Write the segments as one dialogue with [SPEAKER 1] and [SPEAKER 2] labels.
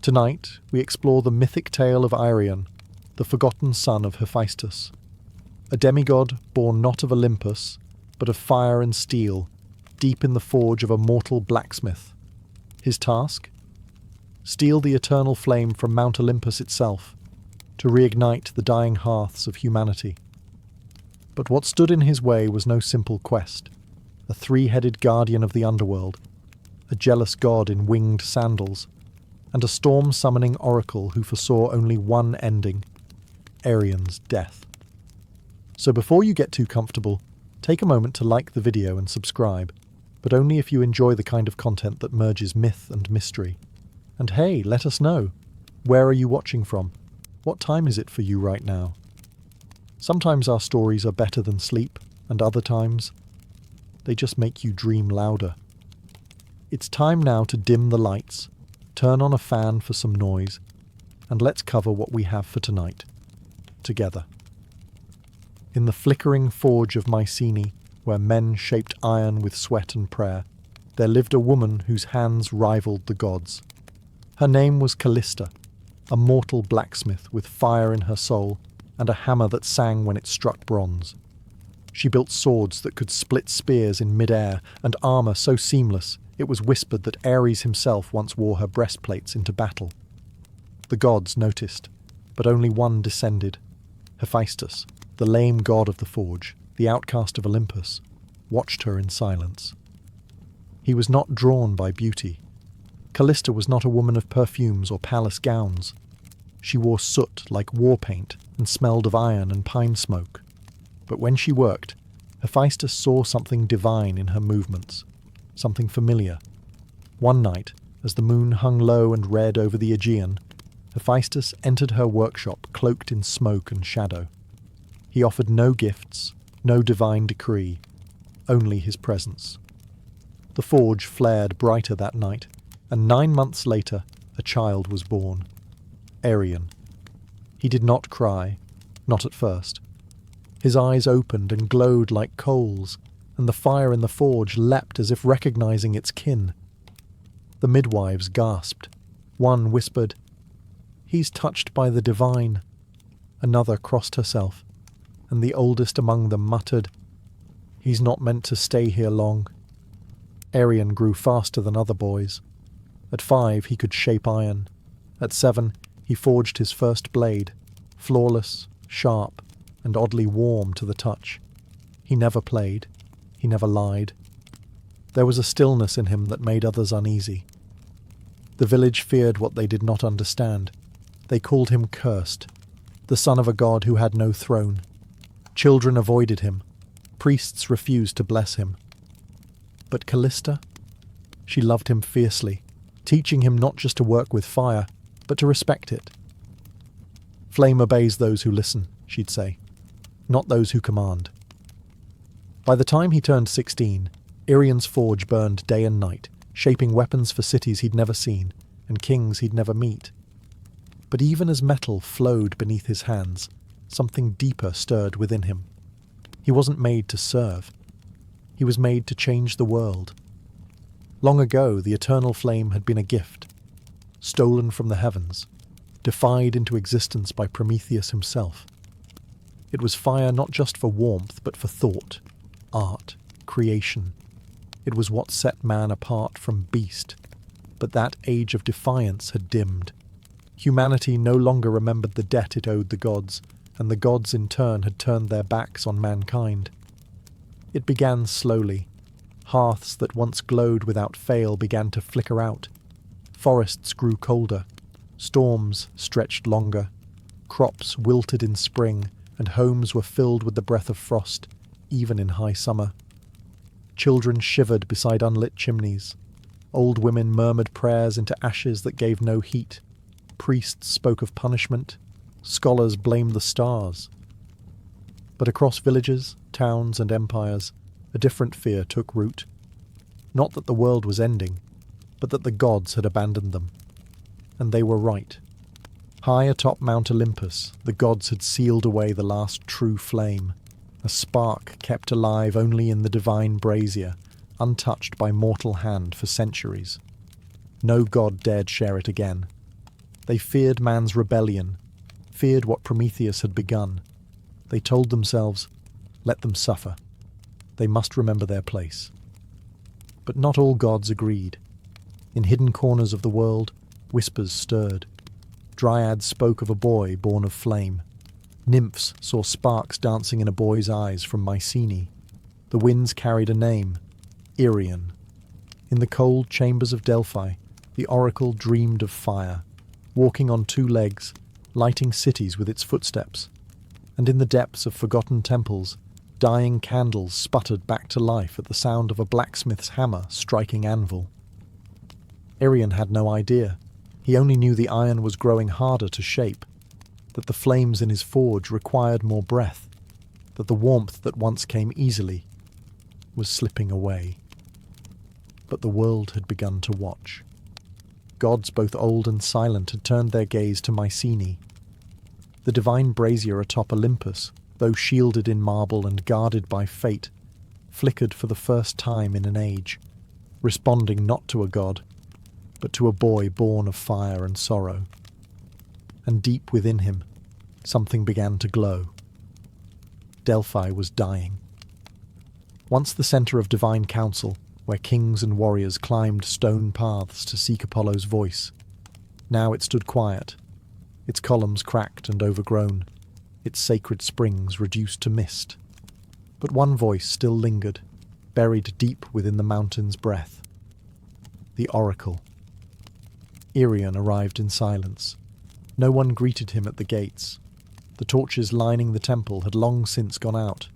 [SPEAKER 1] Tonight, we explore the mythic tale of Irion, the forgotten son of Hephaestus, a demigod born not of Olympus, but of fire and steel, deep in the forge of a mortal blacksmith. His task? Steal the eternal flame from Mount Olympus itself, to reignite the dying hearths of humanity. But what stood in his way was no simple quest. A three-headed guardian of the underworld, a jealous god in winged sandals, and a storm-summoning oracle who foresaw only one ending, Arion's death. So before you get too comfortable, take a moment to like the video and subscribe, but only if you enjoy the kind of content that merges myth and mystery. And hey, let us know. Where are you watching from? What time is it for you right now? Sometimes our stories are better than sleep, and other times, they just make you dream louder. It's time now to dim the lights, turn on a fan for some noise, and let's cover what we have for tonight, together. In the flickering forge of Mycenae, where men shaped iron with sweat and prayer, there lived a woman whose hands rivaled the gods. Her name was Callista, a mortal blacksmith with fire in her soul and a hammer that sang when it struck bronze. She built swords that could split spears in mid-air and armour so seamless it was whispered that Ares himself once wore her breastplates into battle. The gods noticed, but only one descended. Hephaestus, the lame god of the forge, the outcast of Olympus, watched her in silence. He was not drawn by beauty. Callista was not a woman of perfumes or palace gowns. She wore soot like war paint and smelled of iron and pine smoke. But when she worked, Hephaestus saw something divine in her movements, something familiar. One night, as the moon hung low and red over the Aegean, Hephaestus entered her workshop cloaked in smoke and shadow. He offered no gifts, no divine decree, only his presence. The forge flared brighter that night, and 9 months later, a child was born. Arion. He did not cry, not at first. His eyes opened and glowed like coals, and the fire in the forge leapt as if recognizing its kin. The midwives gasped. One whispered, "He's touched by the divine." Another crossed herself, and the oldest among them muttered, "He's not meant to stay here long." Arion grew faster than other boys. At 5, he could shape iron. At 7, he forged his first blade, flawless, sharp, and oddly warm to the touch. He never played. He never lied. There was a stillness in him that made others uneasy. The village feared what they did not understand. They called him cursed, the son of a god who had no throne. Children avoided him. Priests refused to bless him. But Callista? She loved him fiercely, teaching him not just to work with fire, but to respect it. "Flame obeys those who listen," she'd say, "not those who command." By the time he turned 16, Arion's forge burned day and night, shaping weapons for cities he'd never seen, and kings he'd never meet. But even as metal flowed beneath his hands, something deeper stirred within him. He wasn't made to serve. He was made to change the world. Long ago, the eternal flame had been a gift, stolen from the heavens, defied into existence by Prometheus himself. It was fire not just for warmth, but for thought, art, creation. It was what set man apart from beast. But that age of defiance had dimmed. Humanity no longer remembered the debt it owed the gods, and the gods in turn had turned their backs on mankind. It began slowly. Hearths that once glowed without fail began to flicker out. Forests grew colder. Storms stretched longer. Crops wilted in spring, and homes were filled with the breath of frost, even in high summer. Children shivered beside unlit chimneys. Old women murmured prayers into ashes that gave no heat. Priests spoke of punishment. Scholars blamed the stars. But across villages, towns, and empires, a different fear took root. Not that the world was ending, but that the gods had abandoned them. And they were right. High atop Mount Olympus, the gods had sealed away the last true flame, a spark kept alive only in the divine brazier, untouched by mortal hand for centuries. No god dared share it again. They feared man's rebellion, feared what Prometheus had begun. They told themselves, let them suffer. They must remember their place. But not all gods agreed. In hidden corners of the world, whispers stirred. Dryads spoke of a boy born of flame. Nymphs saw sparks dancing in a boy's eyes from Mycenae. The winds carried a name, Irion. In the cold chambers of Delphi, the oracle dreamed of fire, walking on two legs, lighting cities with its footsteps. And in the depths of forgotten temples, dying candles sputtered back to life at the sound of a blacksmith's hammer striking anvil. Irion had no idea. He only knew the iron was growing harder to shape, that the flames in his forge required more breath, that the warmth that once came easily was slipping away. But the world had begun to watch. Gods both old and silent had turned their gaze to Mycenae. The divine brazier atop Olympus, though shielded in marble and guarded by fate, flickered for the first time in an age, responding not to a god, but to a boy born of fire and sorrow. And deep within him, something began to glow. Delphi was dying. Once the centre of divine council, where kings and warriors climbed stone paths to seek Apollo's voice, now it stood quiet, its columns cracked and overgrown, its sacred springs reduced to mist. But one voice still lingered, buried deep within the mountain's breath. The oracle. Irion arrived in silence. No one greeted him at the gates. The torches lining the temple had long since gone out.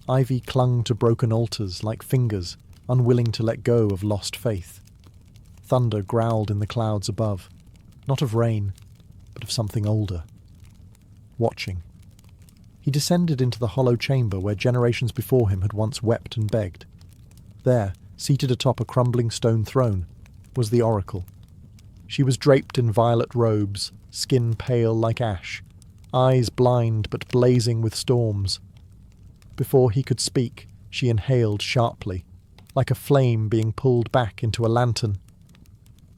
[SPEAKER 1] Ivy clung to broken altars like fingers, unwilling to let go of lost faith. Thunder growled in the clouds above, not of rain, but of something older. Watching. He descended into the hollow chamber where generations before him had once wept and begged. There, seated atop a crumbling stone throne, was the oracle. She was draped in violet robes, skin pale like ash, eyes blind but blazing with storms. Before he could speak, she inhaled sharply, like a flame being pulled back into a lantern.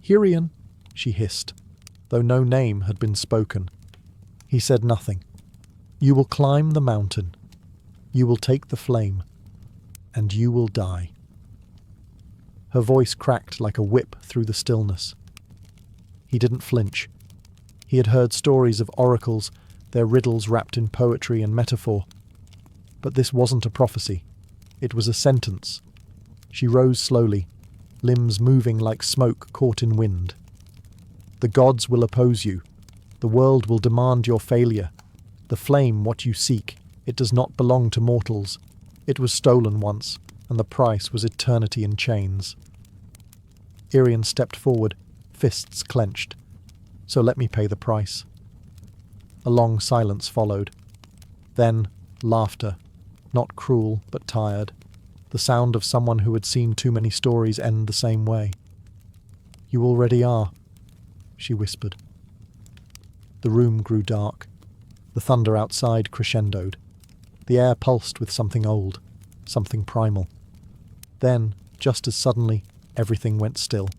[SPEAKER 1] "Irion," she hissed, though no name had been spoken. He said nothing. "You will climb the mountain. You will take the flame. And you will die." Her voice cracked like a whip through the stillness. He didn't flinch. He had heard stories of oracles, their riddles wrapped in poetry and metaphor. But this wasn't a prophecy. It was a sentence. She rose slowly, limbs moving like smoke caught in wind. "The gods will oppose you. The world will demand your failure. The flame, what you seek, it does not belong to mortals. It was stolen once, and the price was eternity in chains." Irion stepped forward, fists clenched. "So let me pay the price." A long silence followed. Then, laughter, not cruel but tired, the sound of someone who had seen too many stories end the same way. "You already are," she whispered. The room grew dark. The thunder outside crescendoed. The air pulsed with something old, something primal. Then, just as suddenly, everything went still.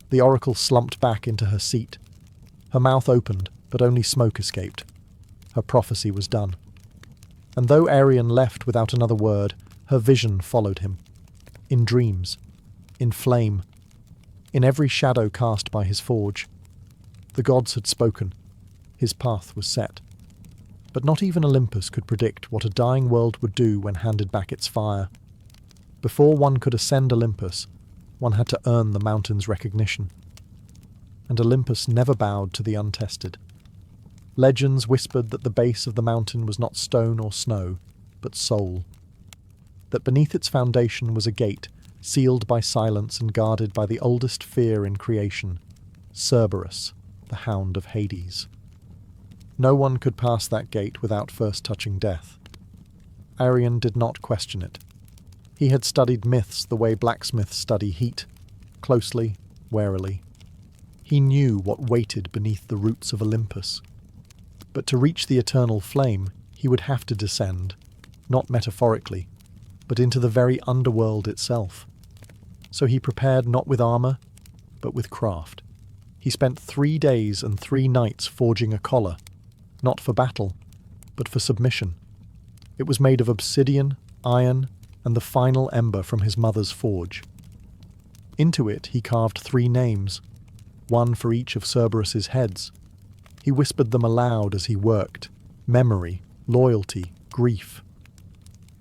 [SPEAKER 1] The oracle slumped back into her seat. Her mouth opened, but only smoke escaped. Her prophecy was done. And though Irion left without another word, her vision followed him. In dreams, in flame, in every shadow cast by his forge. The gods had spoken. His path was set. But not even Olympus could predict what a dying world would do when handed back its fire. Before one could ascend Olympus, one had to earn the mountain's recognition. And Olympus never bowed to the untested. Legends whispered that the base of the mountain was not stone or snow, but soul. That beneath its foundation was a gate, sealed by silence and guarded by the oldest fear in creation, Cerberus, the hound of Hades. No one could pass that gate without first touching death. Irion did not question it. He had studied myths the way blacksmiths study heat, closely, warily. He knew what waited beneath the roots of Olympus. But to reach the eternal flame, he would have to descend, not metaphorically, but into the very underworld itself. So he prepared not with armour, but with craft. He spent 3 days and 3 nights forging a collar, not for battle, but for submission. It was made of obsidian, iron, and the final ember from his mother's forge. Into it he carved 3 names, one for each of Cerberus's heads. He whispered them aloud as he worked: memory, loyalty, grief.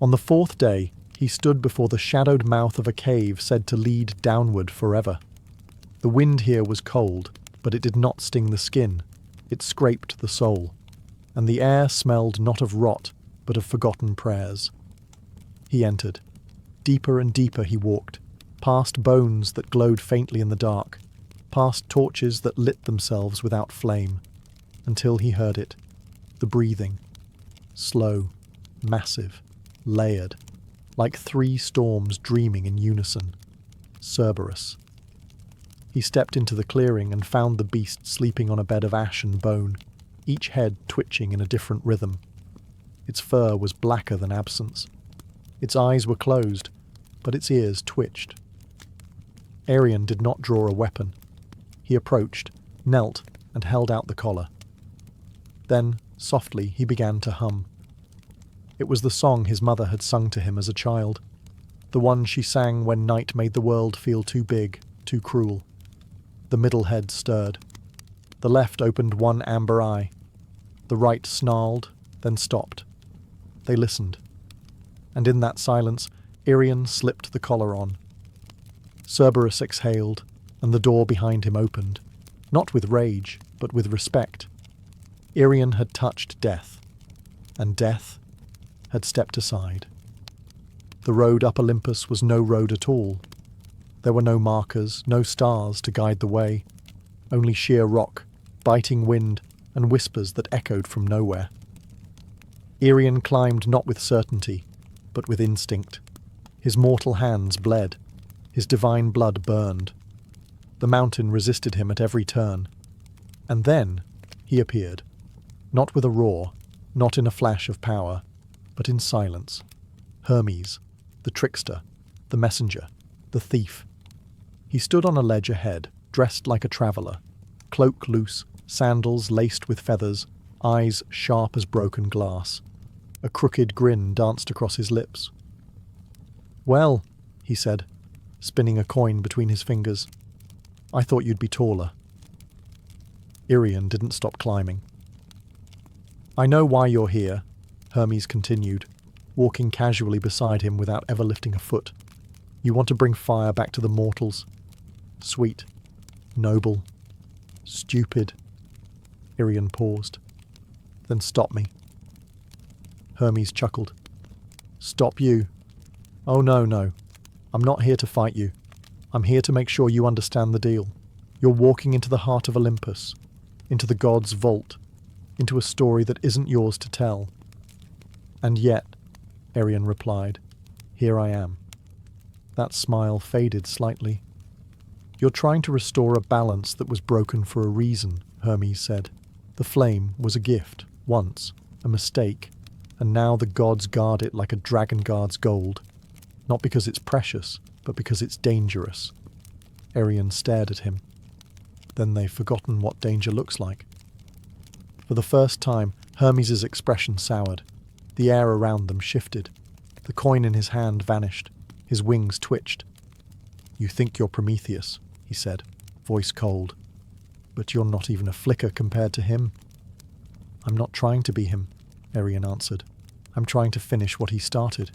[SPEAKER 1] On the 4th day, he stood before the shadowed mouth of a cave said to lead downward forever. The wind here was cold, but it did not sting the skin. It scraped the soul, and the air smelled not of rot, but of forgotten prayers. He entered. Deeper and deeper he walked, past bones that glowed faintly in the dark, past torches that lit themselves without flame, until he heard it, the breathing, slow, massive, layered, like 3 storms dreaming in unison. Cerberus. He stepped into the clearing and found the beast sleeping on a bed of ash and bone, each head twitching in a different rhythm. Its fur was blacker than absence. Its eyes were closed, but its ears twitched. Arion did not draw a weapon. He approached, knelt, and held out the collar. Then, softly, he began to hum. It was the song his mother had sung to him as a child, the one she sang when night made the world feel too big, too cruel. The middle head stirred. The left opened one amber eye. The right snarled, then stopped. They listened. And in that silence, Arion slipped the collar on. Cerberus exhaled, and the door behind him opened, not with rage, but with respect. Arion had touched death, and death had stepped aside. The road up Olympus was no road at all. There were no markers, no stars to guide the way, only sheer rock, biting wind, and whispers that echoed from nowhere. Arion climbed not with certainty, but with instinct. His mortal hands bled. His divine blood burned. The mountain resisted him at every turn. And then he appeared, not with a roar, not in a flash of power, but in silence. Hermes, the trickster, the messenger, the thief. He stood on a ledge ahead, dressed like a traveller, cloak loose, sandals laced with feathers, eyes sharp as broken glass. A crooked grin danced across his lips. "Well," he said, spinning a coin between his fingers, "I thought you'd be taller." Arion didn't stop climbing. "I know why you're here," Hermes continued, walking casually beside him without ever lifting a foot. "You want to bring fire back to the mortals. Sweet, noble, stupid." Arion paused. "Then stop me." Hermes chuckled. "Stop you? Oh no. I'm not here to fight you. I'm here to make sure you understand the deal. You're walking into the heart of Olympus, into the gods' vault, into a story that isn't yours to tell. And yet," Arion replied, "here I am." That smile faded slightly. "You're trying to restore a balance that was broken for a reason," Hermes said. "The flame was a gift, once, a mistake, and now the gods guard it like a dragon guards gold. Not because it's precious, but because it's dangerous." Arion stared at him. "Then they've forgotten what danger looks like." For the first time, Hermes' expression soured. The air around them shifted. The coin in his hand vanished. His wings twitched. "You think you're Prometheus," he said, voice cold. "But you're not even a flicker compared to him." "I'm not trying to be him," Arion answered. "I'm trying to finish what he started."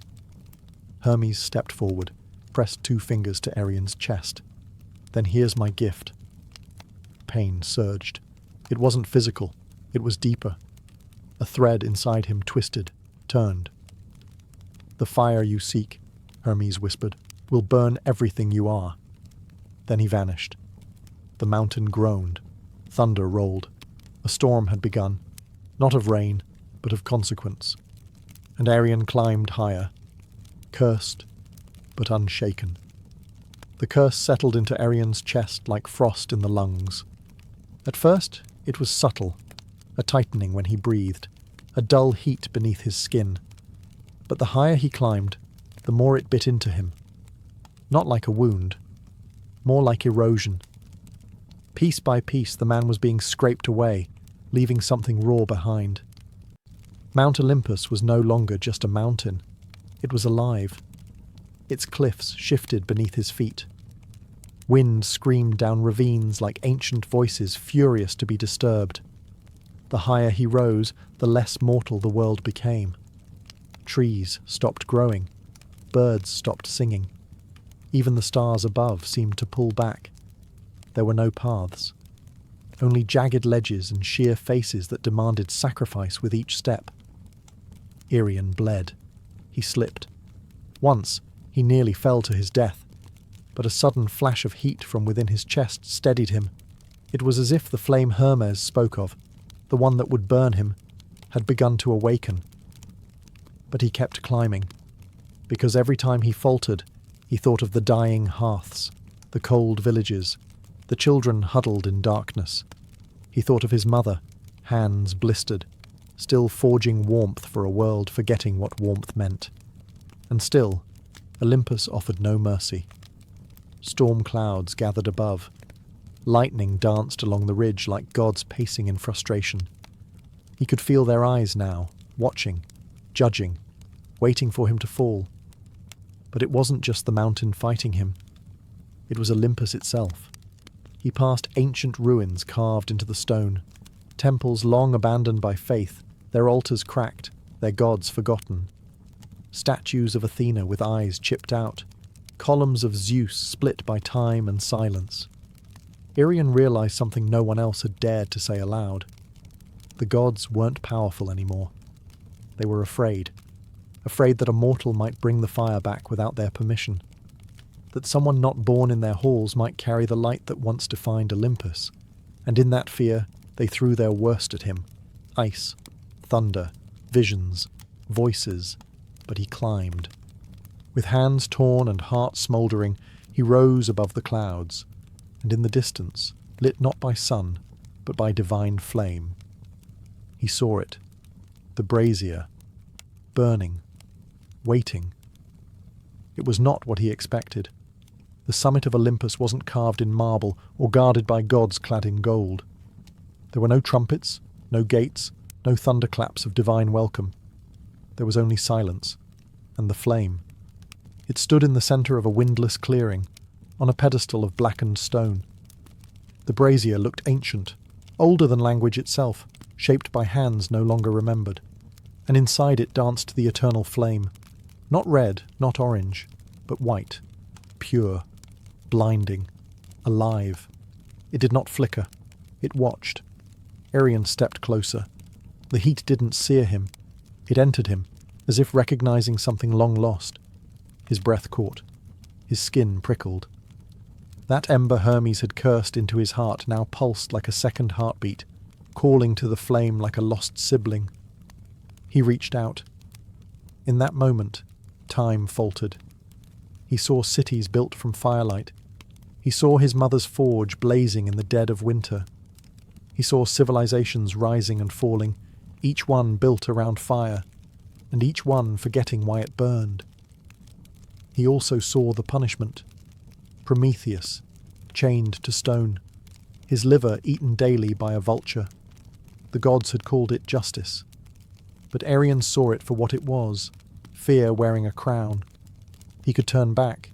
[SPEAKER 1] Hermes stepped forward, pressed 2 fingers to Arion's chest. "Then here's my gift." Pain surged. It wasn't physical. It was deeper. A thread inside him twisted, turned. "The fire you seek," Hermes whispered, "will burn everything you are." Then he vanished. The mountain groaned. Thunder rolled. A storm had begun, not of rain, but of consequence. And Arion climbed higher, cursed, but unshaken. The curse settled into Arion's chest like frost in the lungs. At first, it was subtle, a tightening when he breathed, a dull heat beneath his skin. But the higher he climbed, the more it bit into him. Not like a wound, more like erosion. Piece by piece, the man was being scraped away, leaving something raw behind. Mount Olympus was no longer just a mountain. It was alive. Its cliffs shifted beneath his feet. Wind screamed down ravines like ancient voices furious to be disturbed. The higher he rose, the less mortal the world became. Trees stopped growing. Birds stopped singing. Even the stars above seemed to pull back. There were no paths. Only jagged ledges and sheer faces that demanded sacrifice with each step. Irian bled. He slipped. Once, he nearly fell to his death, but a sudden flash of heat from within his chest steadied him. It was as if the flame Hermes spoke of, the one that would burn him, had begun to awaken. But he kept climbing, because every time he faltered, he thought of the dying hearths, the cold villages, the children huddled in darkness. He thought of his mother, hands blistered, still forging warmth for a world forgetting what warmth meant. And still, Olympus offered no mercy. Storm clouds gathered above. Lightning danced along the ridge like gods pacing in frustration. He could feel their eyes now, watching, judging, waiting for him to fall. But it wasn't just the mountain fighting him. It was Olympus itself. He passed ancient ruins carved into the stone, temples long abandoned by faith, their altars cracked, their gods forgotten. Statues of Athena with eyes chipped out, columns of Zeus split by time and silence. Irian realized something no one else had dared to say aloud. The gods weren't powerful anymore. They were afraid that a mortal might bring the fire back without their permission, that someone not born in their halls might carry the light that once defined Olympus, and in that fear they threw their worst at him. Ice, thunder, visions, voices, but he climbed. With hands torn and heart smouldering, he rose above the clouds, and in the distance, lit not by sun, but by divine flame. He saw it, the brazier, burning, waiting. It was not what he expected. The summit of Olympus wasn't carved in marble or guarded by gods clad in gold. There were no trumpets, no gates, no thunderclaps of divine welcome. There was only silence, and the flame. It stood in the centre of a windless clearing, on a pedestal of blackened stone. The brazier looked ancient, older than language itself, shaped by hands no longer remembered, and inside it danced the eternal flame, not red, not orange, but white, pure, blinding, alive. It did not flicker. It watched. Irian stepped closer. The heat didn't sear him. It entered him, as if recognizing something long lost. His breath caught. His skin prickled. That ember Hermes had cursed into his heart now pulsed like a second heartbeat, calling to the flame like a lost sibling. He reached out. In that moment, time faltered. He saw cities built from firelight. He saw his mother's forge blazing in the dead of winter. He saw civilizations rising and falling, each one built around fire, and each one forgetting why it burned. He also saw the punishment. Prometheus, chained to stone, his liver eaten daily by a vulture. The gods had called it justice. But Irian saw it for what it was, fear wearing a crown. He could turn back.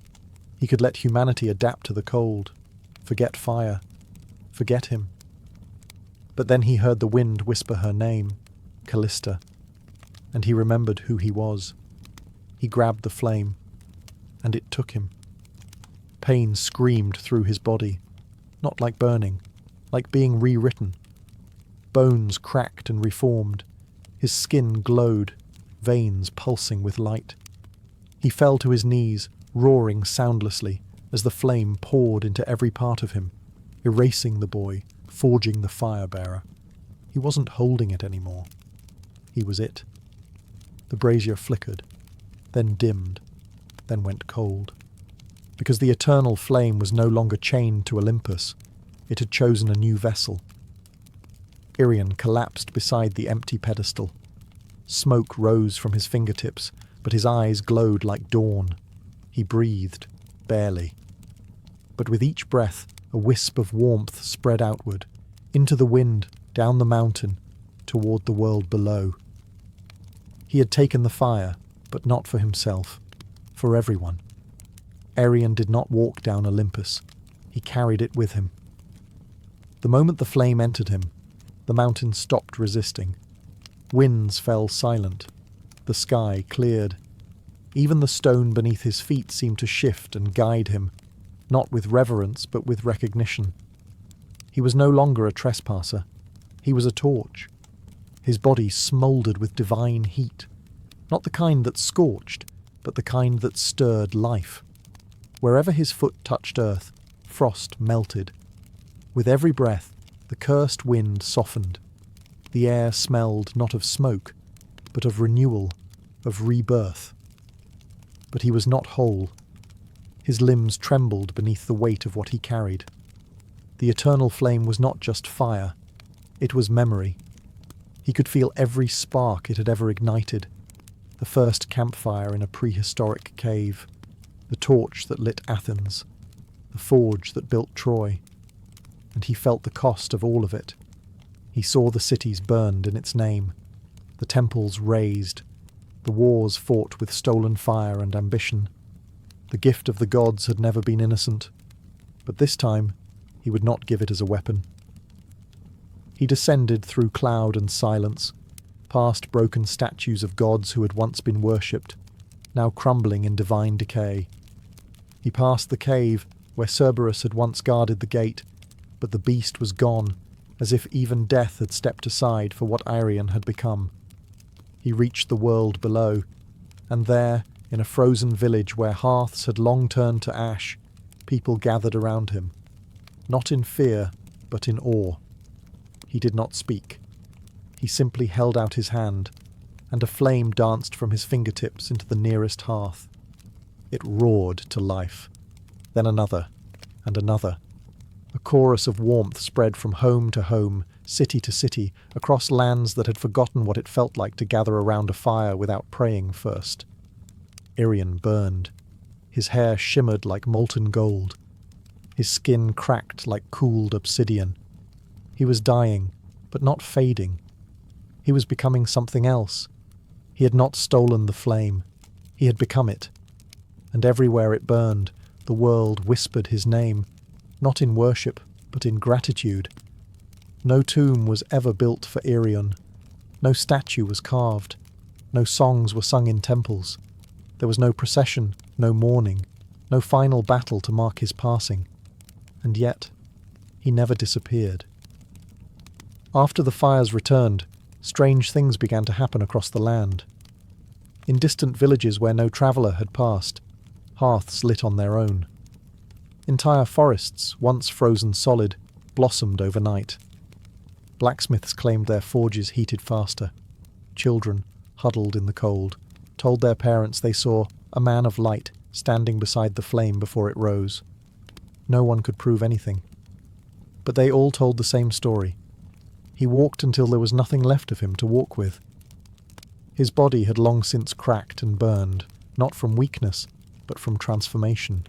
[SPEAKER 1] He could let humanity adapt to the cold, forget fire, forget him. But then he heard the wind whisper her name, Callista, and he remembered who he was. He grabbed the flame, and it took him. Pain screamed through his body, not like burning, like being rewritten. Bones cracked and reformed. His skin glowed, veins pulsing with light. He fell to his knees, roaring soundlessly, as the flame poured into every part of him, erasing the boy, forging the fire-bearer. He wasn't holding it anymore. He was it. The brazier flickered, then dimmed, then went cold. Because the eternal flame was no longer chained to Olympus. It had chosen a new vessel. Irian collapsed beside the empty pedestal. Smoke rose from his fingertips, but his eyes glowed like dawn. He breathed, barely. But with each breath, A wisp of warmth spread outward, into the wind, down the mountain, toward the world below. He had taken the fire, but not for himself, for everyone. Arion did not walk down Olympus. He carried it with him. The moment the flame entered him, the mountain stopped resisting. Winds fell silent. The sky cleared. Even the stone beneath his feet seemed to shift and guide him, not with reverence but with recognition. He was no longer a trespasser. He was a torch. His body smouldered with divine heat, not the kind that scorched, but the kind that stirred life. Wherever his foot touched earth, frost melted. With every breath, the cursed wind softened. The air smelled not of smoke, but of renewal, of rebirth. But he was not whole. His limbs trembled beneath the weight of what he carried. The eternal flame was not just fire, it was memory. He could feel every spark it had ever ignited. The first campfire in a prehistoric cave, the torch that lit Athens, the forge that built Troy. And he felt the cost of all of it. He saw the cities burned in its name, the temples razed, the wars fought with stolen fire and ambition. The gift of the gods had never been innocent, but this time he would not give it as a weapon. He descended through cloud and silence, past broken statues of gods who had once been worshipped, now crumbling in divine decay. He passed the cave where Cerberus had once guarded the gate, but the beast was gone, as if even death had stepped aside for what Arion had become. He reached the world below, and there, in a frozen village where hearths had long turned to ash, people gathered around him, not in fear, but in awe. He did not speak. He simply held out his hand, and a flame danced from his fingertips into the nearest hearth. It roared to life. Then another, and another. A chorus of warmth spread from home to home, city to city, across lands that had forgotten what it felt like to gather around a fire without praying first. Arion burned. His hair shimmered like molten gold. His skin cracked like cooled obsidian. He was dying, but not fading. He was becoming something else. He had not stolen the flame. He had become it. And everywhere it burned, the world whispered his name, not in worship, but in gratitude. No tomb was ever built for Arion. No statue was carved. No songs were sung in temples. There was no procession, no mourning, no final battle to mark his passing. And yet, he never disappeared. After the fires returned, strange things began to happen across the land. In distant villages where no traveller had passed, hearths lit on their own. Entire forests, once frozen solid, blossomed overnight. Blacksmiths claimed their forges heated faster. Children, huddled in the cold, told their parents they saw a man of light standing beside the flame before it rose. No one could prove anything. But they all told the same story. He walked until there was nothing left of him to walk with. His body had long since cracked and burned, not from weakness, but from transformation.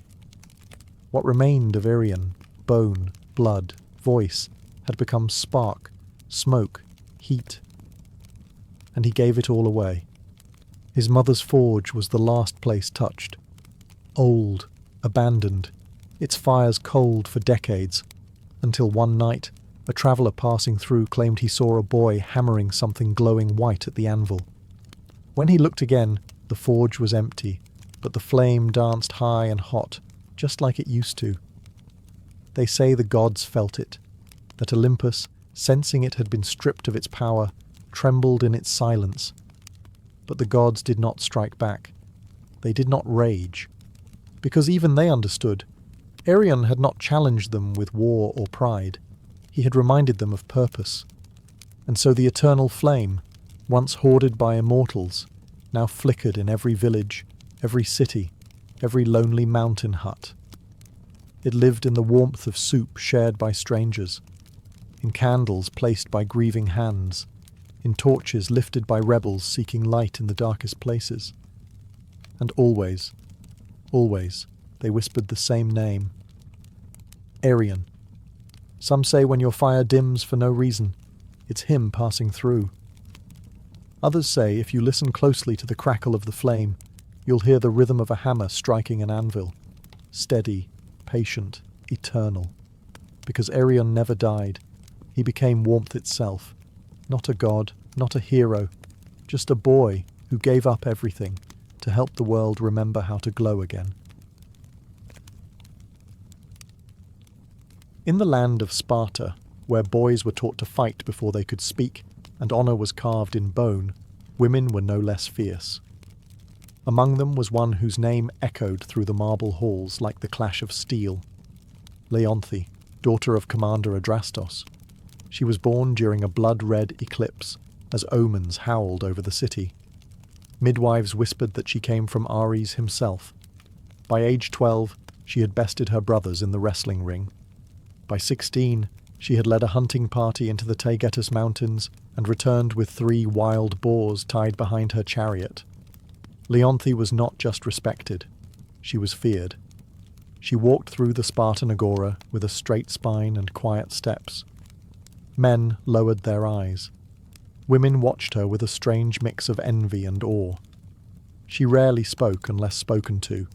[SPEAKER 1] What remained of Arion, bone, blood, voice, had become spark, smoke, heat. And he gave it all away. His mother's forge was the last place touched. Old, abandoned, its fires cold for decades, until one night, a traveller passing through claimed he saw a boy hammering something glowing white at the anvil. When he looked again, the forge was empty, but the flame danced high and hot, just like it used to. They say the gods felt it, that Olympus, sensing it had been stripped of its power, trembled in its silence. But the gods did not strike back. They did not rage. Because even they understood. Arion had not challenged them with war or pride. He had reminded them of purpose. And so the eternal flame, once hoarded by immortals, now flickered in every village, every city, every lonely mountain hut. It lived in the warmth of soup shared by strangers, in candles placed by grieving hands, in torches lifted by rebels seeking light in the darkest places. And always, always, they whispered the same name. Arion, Some say when your fire dims for no reason, it's him passing through. Others say if you listen closely to the crackle of the flame, you'll hear the rhythm of a hammer striking an anvil. Steady, patient, eternal. Because Arion never died. He became warmth itself. Not a god, not a hero, just a boy who gave up everything to help the world remember how to glow again. In the land of Sparta, where boys were taught to fight before they could speak, and honour was carved in bone, women were no less fierce. Among them was one whose name echoed through the marble halls like the clash of steel. Leonthe, daughter of Commander Adrastos. She was born during a blood-red eclipse, as omens howled over the city. Midwives whispered that she came from Ares himself. By age 12, she had bested her brothers in the wrestling ring. By 16, she had led a hunting party into the Taygetus Mountains and returned with 3 wild boars tied behind her chariot. Leonthe was not just respected, she was feared. She walked through the Spartan agora with a straight spine and quiet steps. Men lowered their eyes. Women watched her with a strange mix of envy and awe. She rarely spoke unless spoken to,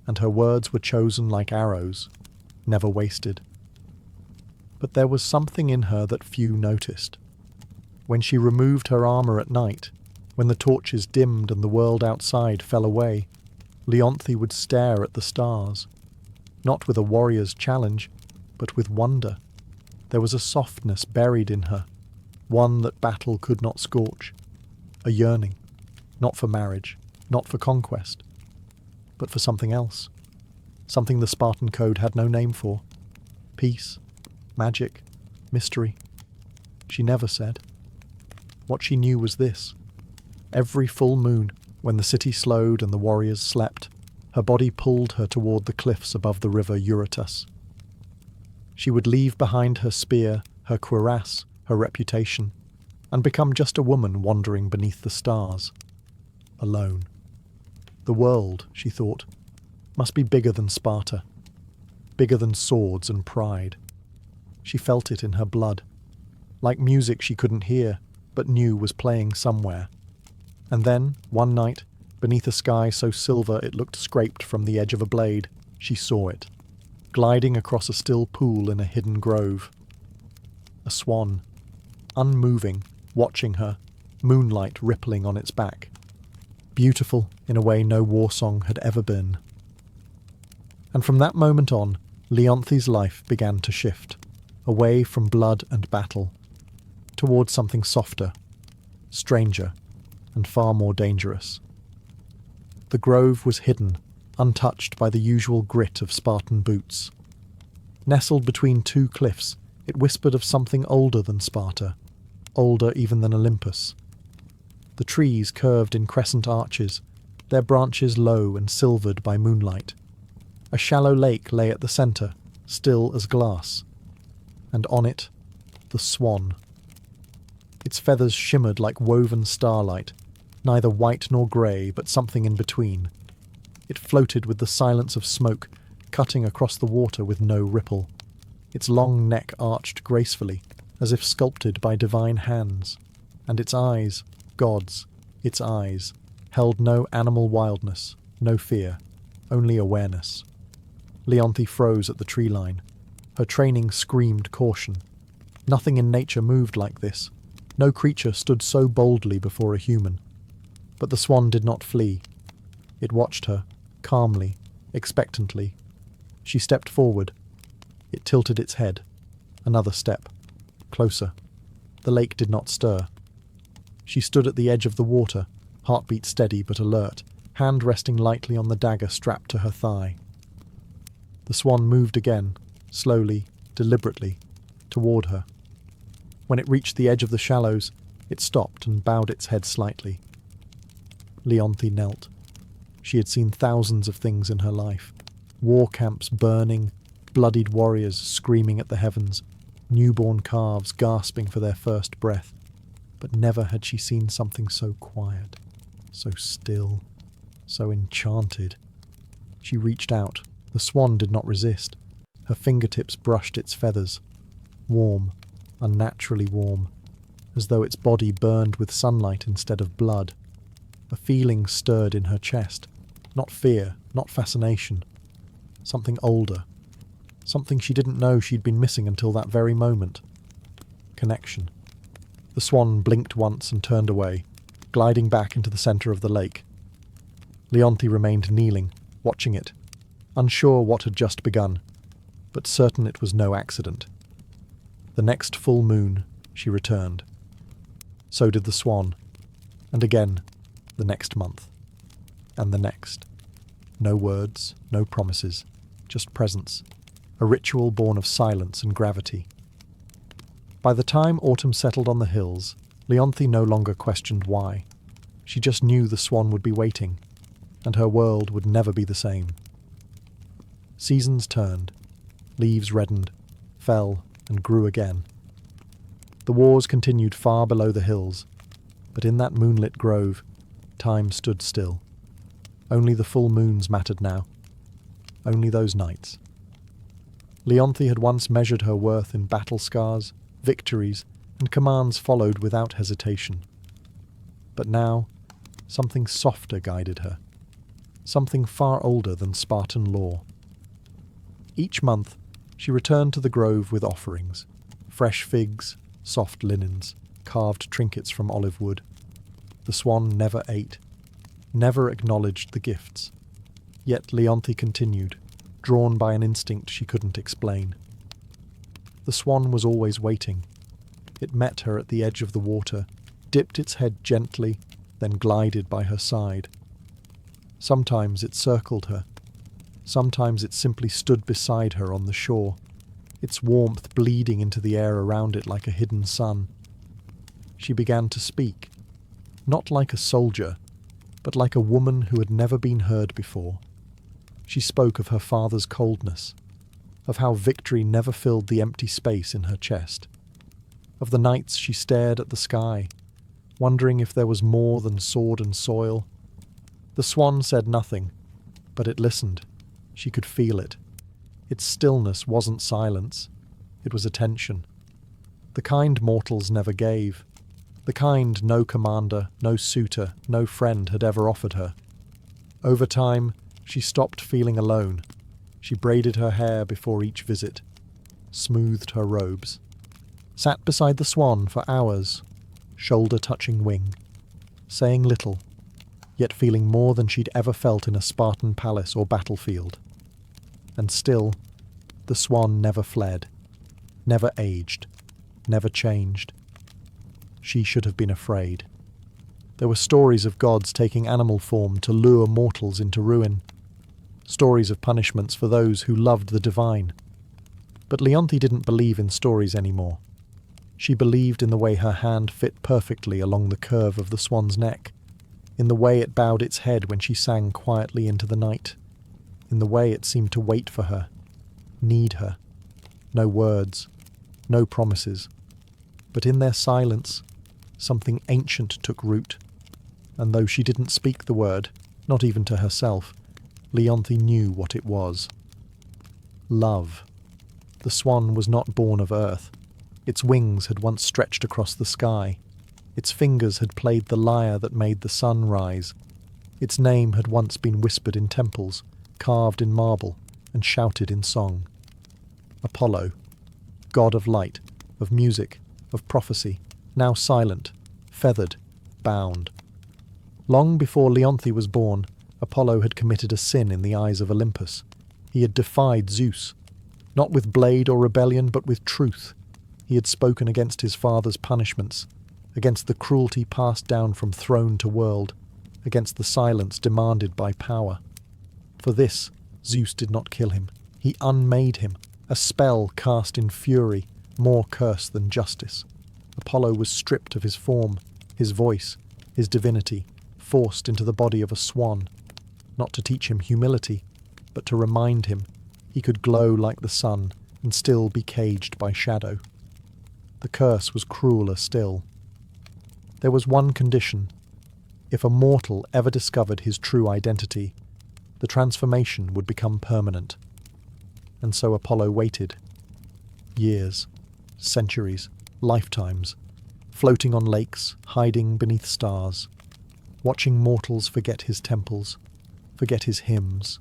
[SPEAKER 1] and her words were chosen like arrows, never wasted. But there was something in her that few noticed. When she removed her armour at night, when the torches dimmed and the world outside fell away, Leonthe would stare at the stars, not with a warrior's challenge, but with wonder. There was a softness buried in her, one that battle could not scorch, a yearning, not for marriage, not for conquest, but for something else, something the Spartan code had no name for. Peace, magic, mystery. She never said. What she knew was this. Every full moon, when the city slowed and the warriors slept, her body pulled her toward the cliffs above the river Eurotas. She would leave behind her spear, her cuirass, her reputation, and become just a woman wandering beneath the stars. Alone. The world, she thought, must be bigger than Sparta, bigger than swords and pride. She felt it in her blood, like music she couldn't hear, but knew was playing somewhere. And then, one night, beneath a sky so silver it looked scraped from the edge of a blade, she saw it, gliding across a still pool in a hidden grove. A swan, unmoving, watching her, moonlight rippling on its back. Beautiful in a way no war song had ever been. And from that moment on, Leonthe's life began to shift, away from blood and battle, towards something softer, stranger, and far more dangerous. The grove was hidden, untouched by the usual grit of Spartan boots. Nestled between 2 cliffs, it whispered of something older than Sparta, older even than Olympus. The trees curved in crescent arches, their branches low and silvered by moonlight. A shallow lake lay at the centre, still as glass, and on it, the swan. Its feathers shimmered like woven starlight, neither white nor grey, but something in between. It floated with the silence of smoke, cutting across the water with no ripple. Its long neck arched gracefully, as if sculpted by divine hands, and its eyes, God's, its eyes, held no animal wildness, no fear, only awareness. Leonthe froze at the tree line. Her training screamed caution. Nothing in nature moved like this. No creature stood so boldly before a human. But the swan did not flee. It watched her, calmly, expectantly. She stepped forward. It tilted its head. Another step. Closer. The lake did not stir. She stood at the edge of the water, heartbeat steady but alert, hand resting lightly on the dagger strapped to her thigh. The swan moved again, slowly, deliberately, toward her. When it reached the edge of the shallows, it stopped and bowed its head slightly. Leonthe knelt. She had seen thousands of things in her life. War camps burning, bloodied warriors screaming at the heavens, newborn calves gasping for their first breath. But never had she seen something so quiet, so still, so enchanted. She reached out. The swan did not resist. Her fingertips brushed its feathers. warm, unnaturally warm, as though its body burned with sunlight instead of blood. A feeling stirred in her chest, not fear, not fascination, something older, something she didn't know she'd been missing until that very moment. Connection. The swan blinked once and turned away, gliding back into the centre of the lake. Leonti remained kneeling, watching it, unsure what had just begun, but certain it was no accident. The next full moon, she returned. So did the swan, and again, the next month, and the next. No words, no promises, just presence, a ritual born of silence and gravity. By the time autumn settled on the hills, Leonti no longer questioned why. She just knew the swan would be waiting, and her world would never be the same. Seasons turned, leaves reddened, fell, and grew again. The wars continued far below the hills, but in that moonlit grove, time stood still. Only the full moons mattered now. Only those nights. Leonti had once measured her worth in battle scars, victories, and commands followed without hesitation. But now, something softer guided her. Something far older than Spartan law. Each month, she returned to the grove with offerings, fresh figs, soft linens, carved trinkets from olive wood. The swan never ate, never acknowledged the gifts. Yet Leonti continued, drawn by an instinct she couldn't explain. The swan was always waiting. It met her at the edge of the water, dipped its head gently, then glided by her side. Sometimes it circled her. Sometimes it simply stood beside her on the shore, its warmth bleeding into the air around it like a hidden sun. She began to speak, not like a soldier, but like a woman who had never been heard before. She spoke of her father's coldness, of how victory never filled the empty space in her chest, of the nights she stared at the sky, wondering if there was more than sword and soil. The swan said nothing, but it listened. She could feel it. Its stillness wasn't silence. It was attention. The kind mortals never gave. The kind no commander, no suitor, no friend had ever offered her. Over time, she stopped feeling alone. She braided her hair before each visit, smoothed her robes, sat beside the swan for hours, shoulder touching wing, saying little, yet feeling more than she'd ever felt in a Spartan palace or battlefield. And still, the swan never fled, never aged, never changed. She should have been afraid. There were stories of gods taking animal form to lure mortals into ruin, stories of punishments for those who loved the divine. But Leonti didn't believe in stories anymore. She believed in the way her hand fit perfectly along the curve of the swan's neck, in the way it bowed its head when she sang quietly into the night, in the way it seemed to wait for her, need her. No words, no promises. But in their silence, something ancient took root, and though she didn't speak the word, not even to herself, Leonti knew what it was. Love. The swan was not born of earth. Its wings had once stretched across the sky. Its fingers had played the lyre that made the sun rise. Its name had once been whispered in temples, carved in marble, and shouted in song. Apollo, god of light, of music, of prophecy, now silent, feathered, bound. Long before Leonti was born, Apollo had committed a sin in the eyes of Olympus. He had defied Zeus, not with blade or rebellion, but with truth. He had spoken against his father's punishments, against the cruelty passed down from throne to world, against the silence demanded by power. For this, Zeus did not kill him. He unmade him, a spell cast in fury, more curse than justice. Apollo was stripped of his form, his voice, his divinity, forced into the body of a swan, not to teach him humility, but to remind him he could glow like the sun and still be caged by shadow. The curse was crueler still. There was one condition. If a mortal ever discovered his true identity, the transformation would become permanent. And so Apollo waited. Years. centuries, lifetimes, floating on lakes, hiding beneath stars, watching mortals forget his temples, forget his hymns,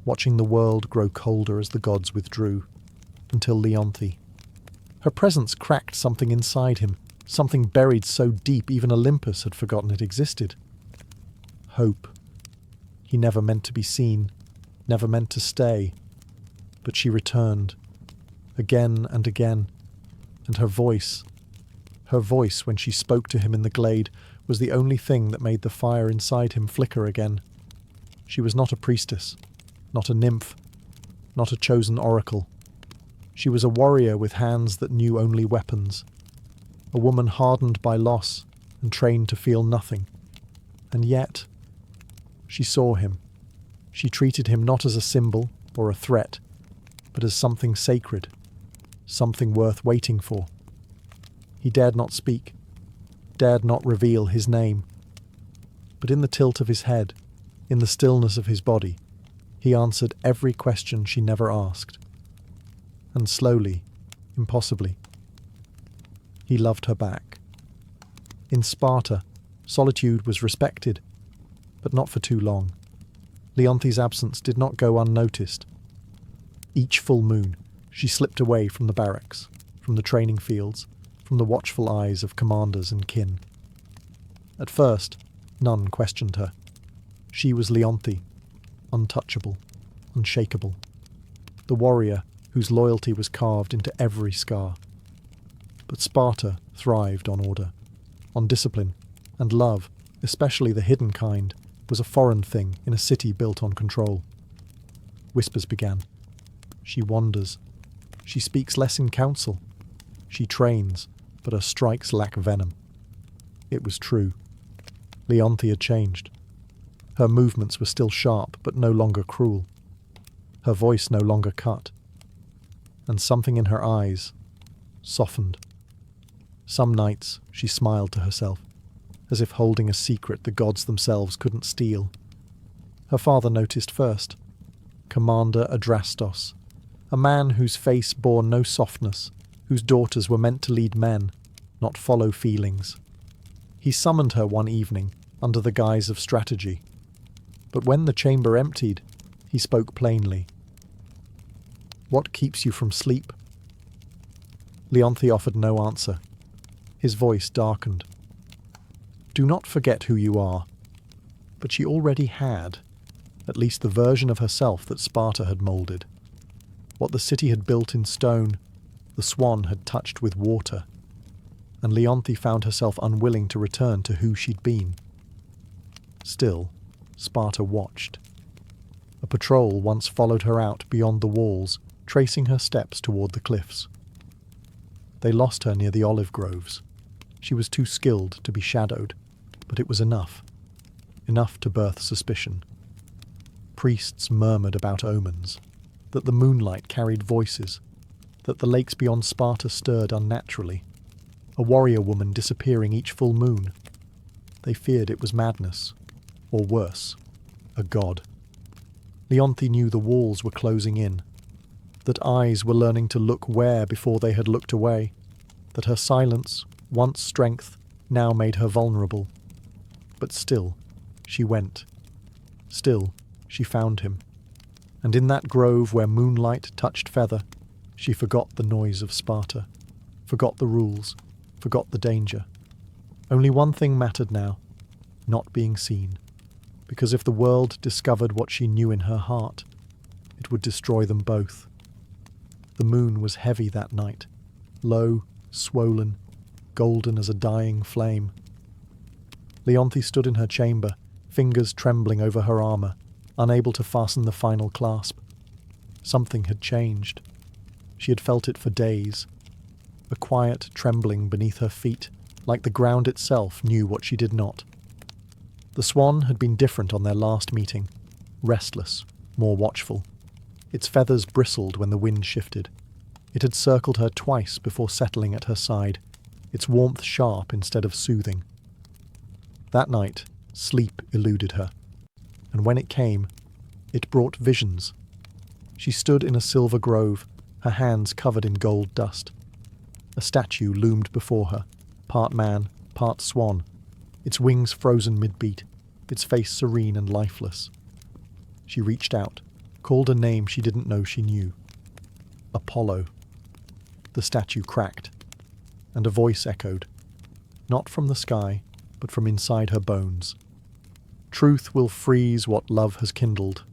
[SPEAKER 1] watching the world grow colder as the gods withdrew, until Leonthe. Her presence cracked something inside him, something buried so deep even Olympus had forgotten it existed. Hope. He never meant to be seen, never meant to stay, but she returned, again and again, and her voice when she spoke to him in the glade, was the only thing that made the fire inside him flicker again. She was not a priestess, not a nymph, not a chosen oracle. She was a warrior with hands that knew only weapons, a woman hardened by loss and trained to feel nothing. And yet, she saw him. She treated him not as a symbol or a threat, but as something sacred, something worth waiting for. He dared not speak, dared not reveal his name. But in the tilt of his head, in the stillness of his body, he answered every question she never asked. And slowly, impossibly, he loved her back. In Sparta, solitude was respected, but not for too long. Leonthe's absence did not go unnoticed. Each full moon, she slipped away from the barracks, from the training fields, from the watchful eyes of commanders and kin. At first, none questioned her. She was Leonthe, untouchable, unshakable, the warrior whose loyalty was carved into every scar. But Sparta thrived on order, on discipline, and love, especially the hidden kind, was a foreign thing in a city built on control. Whispers began. She wanders. She speaks less in council. She trains, but her strikes lack venom. It was true. Leonthe had changed. Her movements were still sharp, but no longer cruel. Her voice no longer cut. And something in her eyes softened. Some nights she smiled to herself, as if holding a secret the gods themselves couldn't steal. Her father noticed first. Commander Adrastos, a man whose face bore no softness, whose daughters were meant to lead men, not follow feelings. He summoned her one evening, under the guise of strategy. But when the chamber emptied, he spoke plainly. "What keeps you from sleep?" Leonthe offered no answer. His voice darkened. "Do not forget who you are." But she already had, at least the version of herself that Sparta had moulded. What the city had built in stone, the swan had touched with water. And Leonthe found herself unwilling to return to who she'd been. Still, Sparta watched. A patrol once followed her out beyond the walls, tracing her steps toward the cliffs. They lost her near the olive groves. She was too skilled to be shadowed, but it was enough. Enough to birth suspicion. Priests murmured about omens, that the moonlight carried voices, that the lakes beyond Sparta stirred unnaturally, a warrior woman disappearing each full moon. They feared it was madness, or worse, a god. Leonthe knew the walls were closing in, that eyes were learning to look where before they had looked away, that her silence, once strength, now made her vulnerable. But still, she went. Still, she found him. And in that grove where moonlight touched feather, she forgot the noise of Sparta, forgot the rules, forgot the danger. Only one thing mattered now, not being seen, because if the world discovered what she knew in her heart, it would destroy them both. The moon was heavy that night, low, swollen, golden as a dying flame. Leonthe stood in her chamber, fingers trembling over her armour, unable to fasten the final clasp. Something had changed. She had felt it for days. A quiet trembling beneath her feet, like the ground itself knew what she did not. The swan had been different on their last meeting, restless, more watchful. Its feathers bristled when the wind shifted. It had circled her twice before settling at her side, its warmth sharp instead of soothing. That night, sleep eluded her, and when it came, it brought visions. She stood in a silver grove, her hands covered in gold dust. A statue loomed before her, part man, part swan, its wings frozen mid-beat, its face serene and lifeless. She reached out, called a name she didn't know she knew. Apollo. The statue cracked, and a voice echoed, not from the sky, but from inside her bones. Truth will freeze what love has kindled.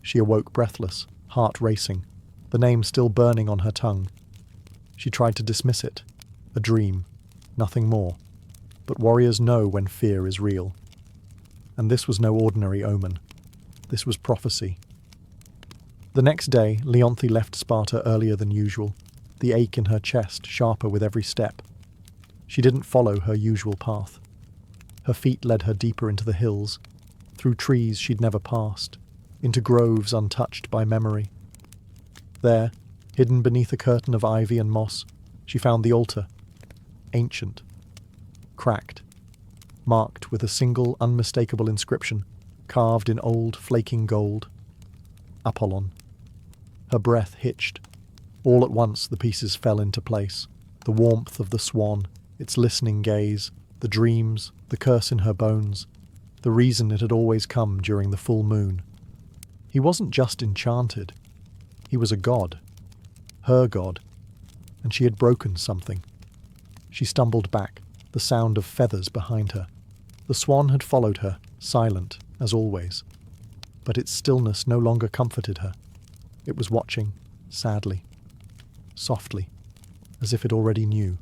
[SPEAKER 1] She awoke breathless, heart racing, the name still burning on her tongue. She tried to dismiss it. A dream, nothing more. But warriors know when fear is real. And this was no ordinary omen. This was prophecy. The next day, Leonthe left Sparta earlier than usual, the ache in her chest sharper with every step. She didn't follow her usual path. Her feet led her deeper into the hills, through trees she'd never passed, into groves untouched by memory. There, hidden beneath a curtain of ivy and moss, she found the altar, ancient, cracked, marked with a single unmistakable inscription, carved in old flaking gold. Apollon. Her breath hitched. All at once the pieces fell into place. The warmth of the swan, its listening gaze, the dreams, the curse in her bones, the reason it had always come during the full moon. He wasn't just enchanted. He was a god. Her god. And she had broken something. She stumbled back, the sound of feathers behind her. The swan had followed her, silent, as always. But its stillness no longer comforted her. It was watching, sadly, softly, as if it already knew,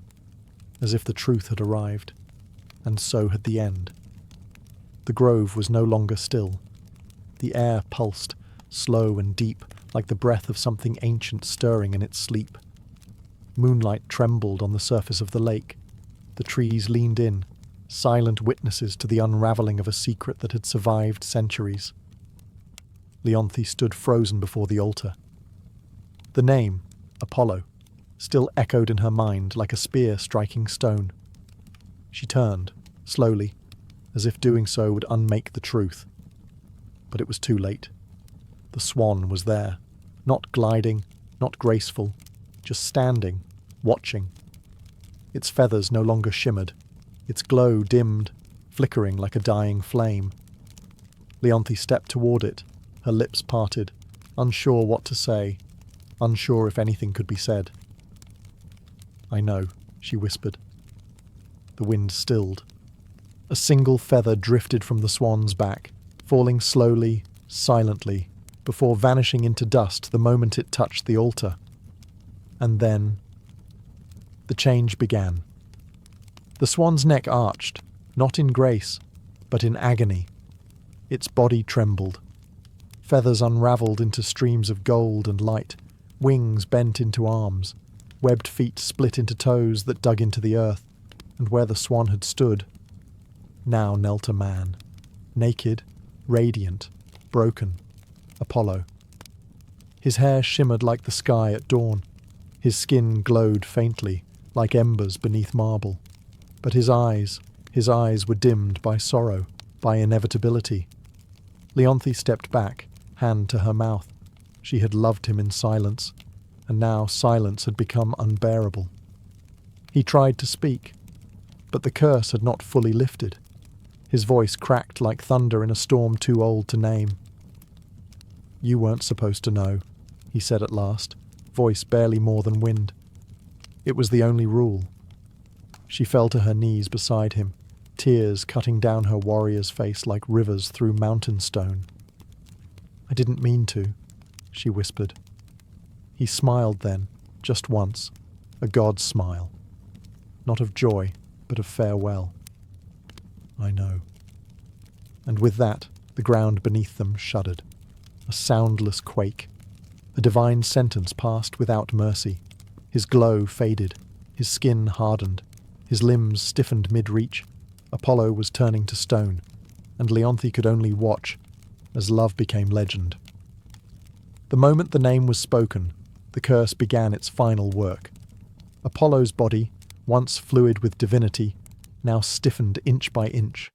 [SPEAKER 1] as if the truth had arrived, and so had the end. The grove was no longer still. The air pulsed, slow and deep, like the breath of something ancient stirring in its sleep. Moonlight trembled on the surface of the lake. The trees leaned in, silent witnesses to the unravelling of a secret that had survived centuries. Leonthe stood frozen before the altar. The name, Apollo, still echoed in her mind like a spear striking stone. She turned, slowly, as if doing so would unmake the truth. But it was too late. The swan was there, not gliding, not graceful, just standing, watching. Its feathers no longer shimmered, its glow dimmed, flickering like a dying flame. Leonthe stepped toward it, her lips parted, unsure what to say, unsure if anything could be said. "I know," she whispered. The wind stilled. A single feather drifted from the swan's back, falling slowly, silently, before vanishing into dust the moment it touched the altar. And then the change began. The swan's neck arched, not in grace, but in agony. Its body trembled. Feathers unravelled into streams of gold and light, wings bent into arms, webbed feet split into toes that dug into the earth, and where the swan had stood, now knelt a man, naked, radiant, broken, Apollo. His hair shimmered like the sky at dawn. His skin glowed faintly, like embers beneath marble. But his eyes were dimmed by sorrow, by inevitability. Leonthe stepped back, hand to her mouth. She had loved him in silence, and now silence had become unbearable. He tried to speak, but the curse had not fully lifted. His voice cracked like thunder in a storm too old to name. "You weren't supposed to know," he said at last, voice barely more than wind. It was the only rule. She fell to her knees beside him, tears cutting down her warrior's face like rivers through mountain stone. "I didn't mean to," she whispered. He smiled then, just once, a god's smile. Not of joy, but of farewell. "I know." And with that, the ground beneath them shuddered. A soundless quake. A divine sentence passed without mercy. His glow faded. His skin hardened. His limbs stiffened mid-reach. Apollo was turning to stone, and Leonthe could only watch as love became legend. The moment the name was spoken, the curse began its final work. Apollo's body, once fluid with divinity, now stiffened inch by inch.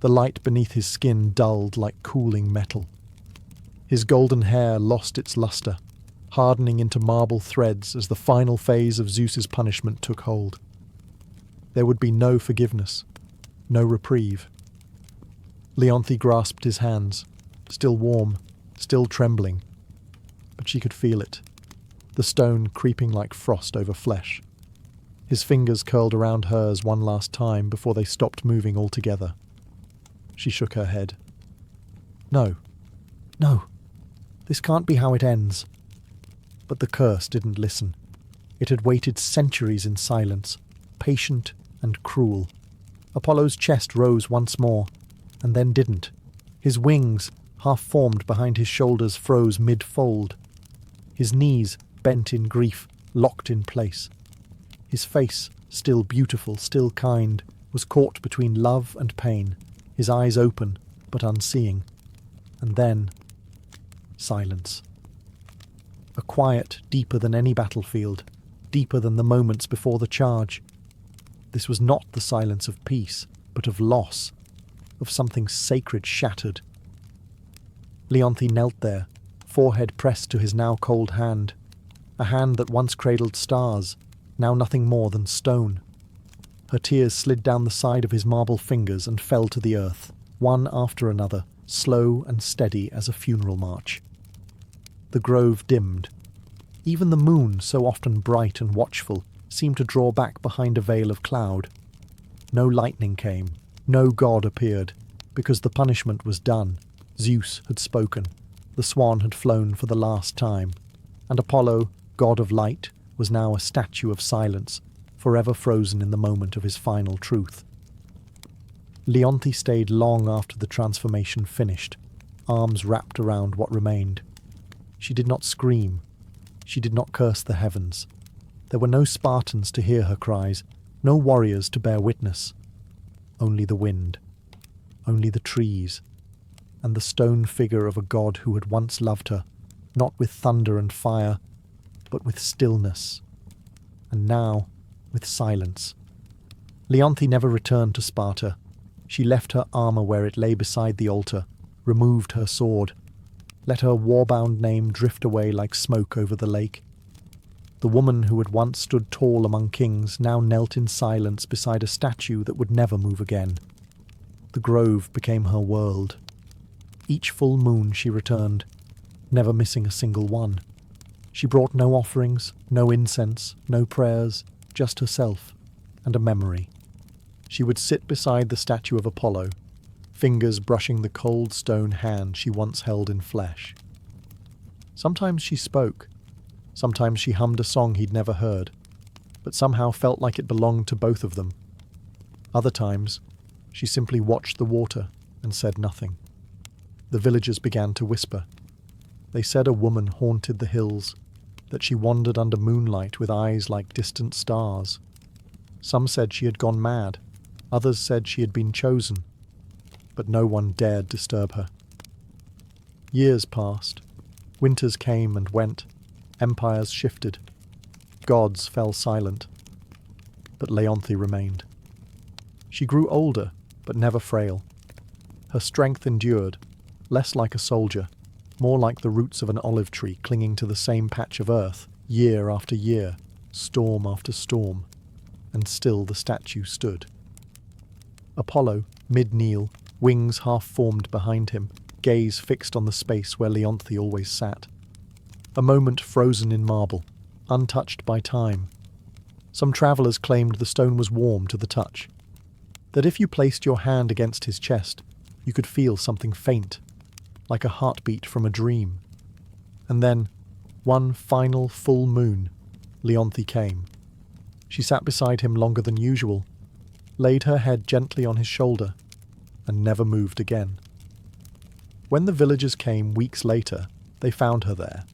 [SPEAKER 1] The light beneath his skin dulled like cooling metal. His golden hair lost its luster, hardening into marble threads as the final phase of Zeus's punishment took hold. There would be no forgiveness, no reprieve. Leonthe grasped his hands, still warm, still trembling, but she could feel it, the stone creeping like frost over flesh. His fingers curled around hers one last time before they stopped moving altogether. She shook her head. No, this can't be how it ends. But the curse didn't listen. It had waited centuries in silence, patient and cruel. Apollo's chest rose once more, and then didn't. His wings, half-formed behind his shoulders, froze mid-fold. His knees, bent in grief, locked in place. His face, still beautiful, still kind, was caught between love and pain, his eyes open, but unseeing. And then, silence. A quiet deeper than any battlefield, deeper than the moments before the charge. This was not the silence of peace, but of loss, of something sacred shattered. Leonthe knelt there, forehead pressed to his now cold hand, a hand that once cradled stars, now nothing more than stone. Her tears slid down the side of his marble fingers and fell to the earth, one after another, slow and steady as a funeral march. The grove dimmed. Even the moon, so often bright and watchful, seemed to draw back behind a veil of cloud. No lightning came, no god appeared, because the punishment was done. Zeus had spoken. The swan had flown for the last time, and Apollo, god of light, was now a statue of silence, forever frozen in the moment of his final truth. Leonthe stayed long after the transformation finished, arms wrapped around what remained. She did not scream. She did not curse the heavens. There were no Spartans to hear her cries, no warriors to bear witness. Only the wind, only the trees, and the stone figure of a god who had once loved her, not with thunder and fire, but with stillness, and now with silence. Leonthe never returned to Sparta. She left her armour where it lay beside the altar, removed her sword, let her war-bound name drift away like smoke over the lake. The woman who had once stood tall among kings now knelt in silence beside a statue that would never move again. The grove became her world. Each full moon she returned, never missing a single one. She brought no offerings, no incense, no prayers, just herself, and a memory. She would sit beside the statue of Apollo, fingers brushing the cold stone hand she once held in flesh. Sometimes she spoke. Sometimes she hummed a song he'd never heard, but somehow felt like it belonged to both of them. Other times, she simply watched the water and said nothing. The villagers began to whisper. They said a woman haunted the hills, that she wandered under moonlight with eyes like distant stars. Some said she had gone mad. Others said she had been chosen. But no one dared disturb her. Years passed. Winters came and went. Empires shifted. Gods fell silent. But Leonthe remained. She grew older, but never frail. Her strength endured, less like a soldier, more like the roots of an olive tree clinging to the same patch of earth, year after year, storm after storm, and still the statue stood. Apollo, mid-kneel, wings half-formed behind him, gaze fixed on the space where Leonthe always sat. A moment frozen in marble, untouched by time. Some travellers claimed the stone was warm to the touch, that if you placed your hand against his chest, you could feel something faint, like a heartbeat from a dream. And then, one final full moon, Leonthe came. She sat beside him longer than usual, laid her head gently on his shoulder, and never moved again. When the villagers came weeks later, they found her there,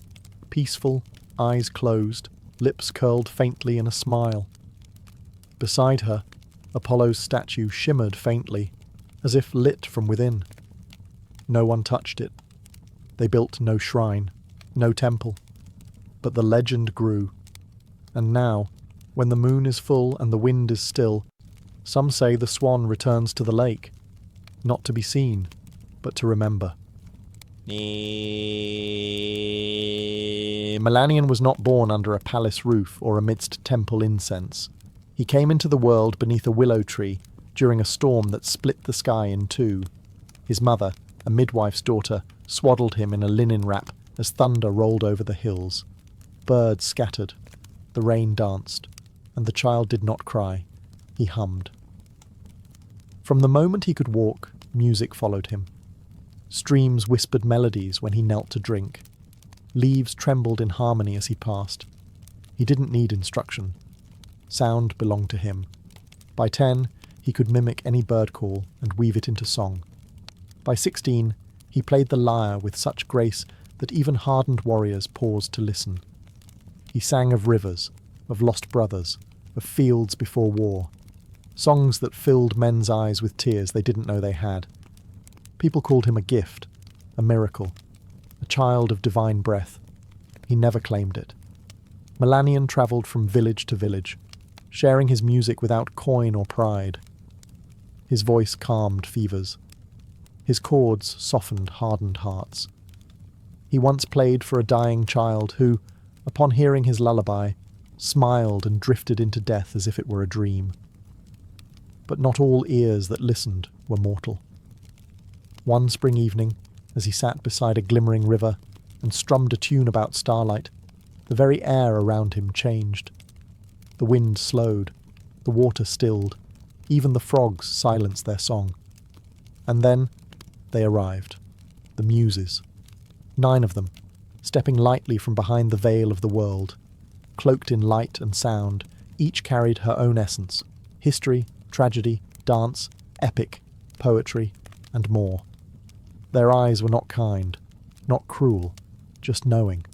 [SPEAKER 1] peaceful, eyes closed, lips curled faintly in a smile. Beside her, Apollo's statue shimmered faintly, as if lit from within. No one touched it. They built no shrine, no temple. But the legend grew. And now, when the moon is full and the wind is still, some say the swan returns to the lake, not to be seen, but to remember. Melanion was not born under a palace roof or amidst temple incense. He came into the world beneath a willow tree during a storm that split the sky in two. His mother, a midwife's daughter, swaddled him in a linen wrap as thunder rolled over the hills. Birds scattered, the rain danced, and the child did not cry. He hummed. From the moment he could walk, music followed him. Streams whispered melodies when he knelt to drink. Leaves trembled in harmony as he passed. He didn't need instruction. Sound belonged to him. By 10, he could mimic any bird call and weave it into song. By 16, he played the lyre with such grace that even hardened warriors paused to listen. He sang of rivers, of lost brothers, of fields before war, songs that filled men's eyes with tears they didn't know they had. People called him a gift, a miracle, a child of divine breath. He never claimed it. Melanion travelled from village to village, sharing his music without coin or pride. His voice calmed fevers. His chords softened hardened hearts. He once played for a dying child who, upon hearing his lullaby, smiled and drifted into death as if it were a dream. But not all ears that listened were mortal. One spring evening, as he sat beside a glimmering river and strummed a tune about starlight, the very air around him changed. The wind slowed, the water stilled, even the frogs silenced their song. And then they arrived, the Muses, 9 of them, stepping lightly from behind the veil of the world. Cloaked in light and sound, each carried her own essence: history, tragedy, dance, epic, poetry, and more. Their eyes were not kind, not cruel, just knowing.